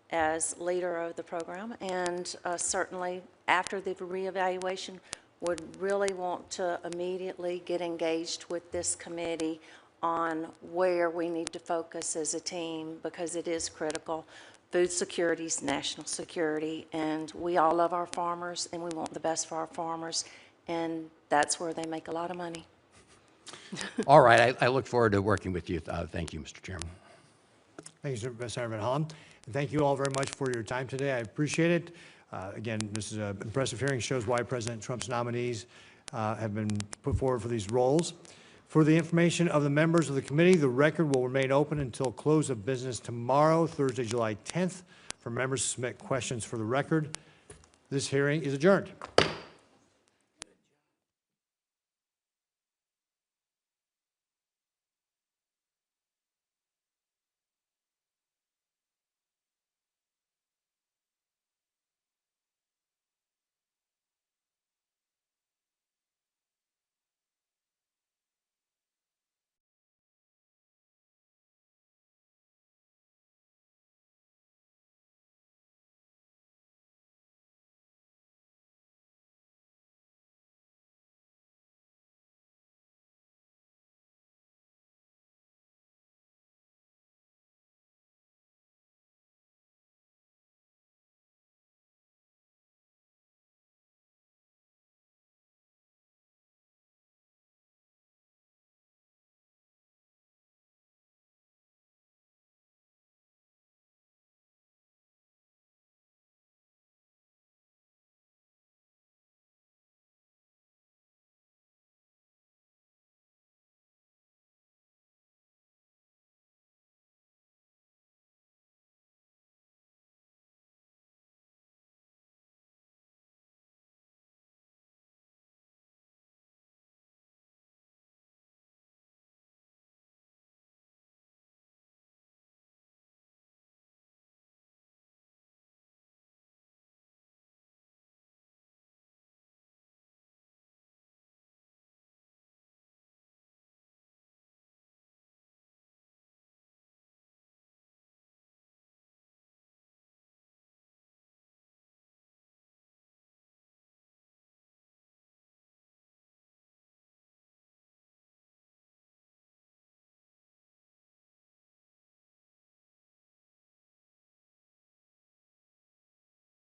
as leader of the program, and certainly after the reevaluation would really want to immediately get engaged with this committee on where we need to focus as a team, because it is critical. Food security is national security, and we all love our farmers, and we want the best for our farmers, and that's where they make a lot of money. All right, I look forward to working with you. Thank you, Mr. Chairman. Thank you, Senator Van Hollen. And thank you all very much for your time today. I appreciate it. Again, this is an impressive hearing, shows why President Trump's nominees have been put forward for these roles. For the information of the members of the committee, the record will remain open until close of business tomorrow, Thursday, July 10th, for members to submit questions for the record. This hearing is adjourned.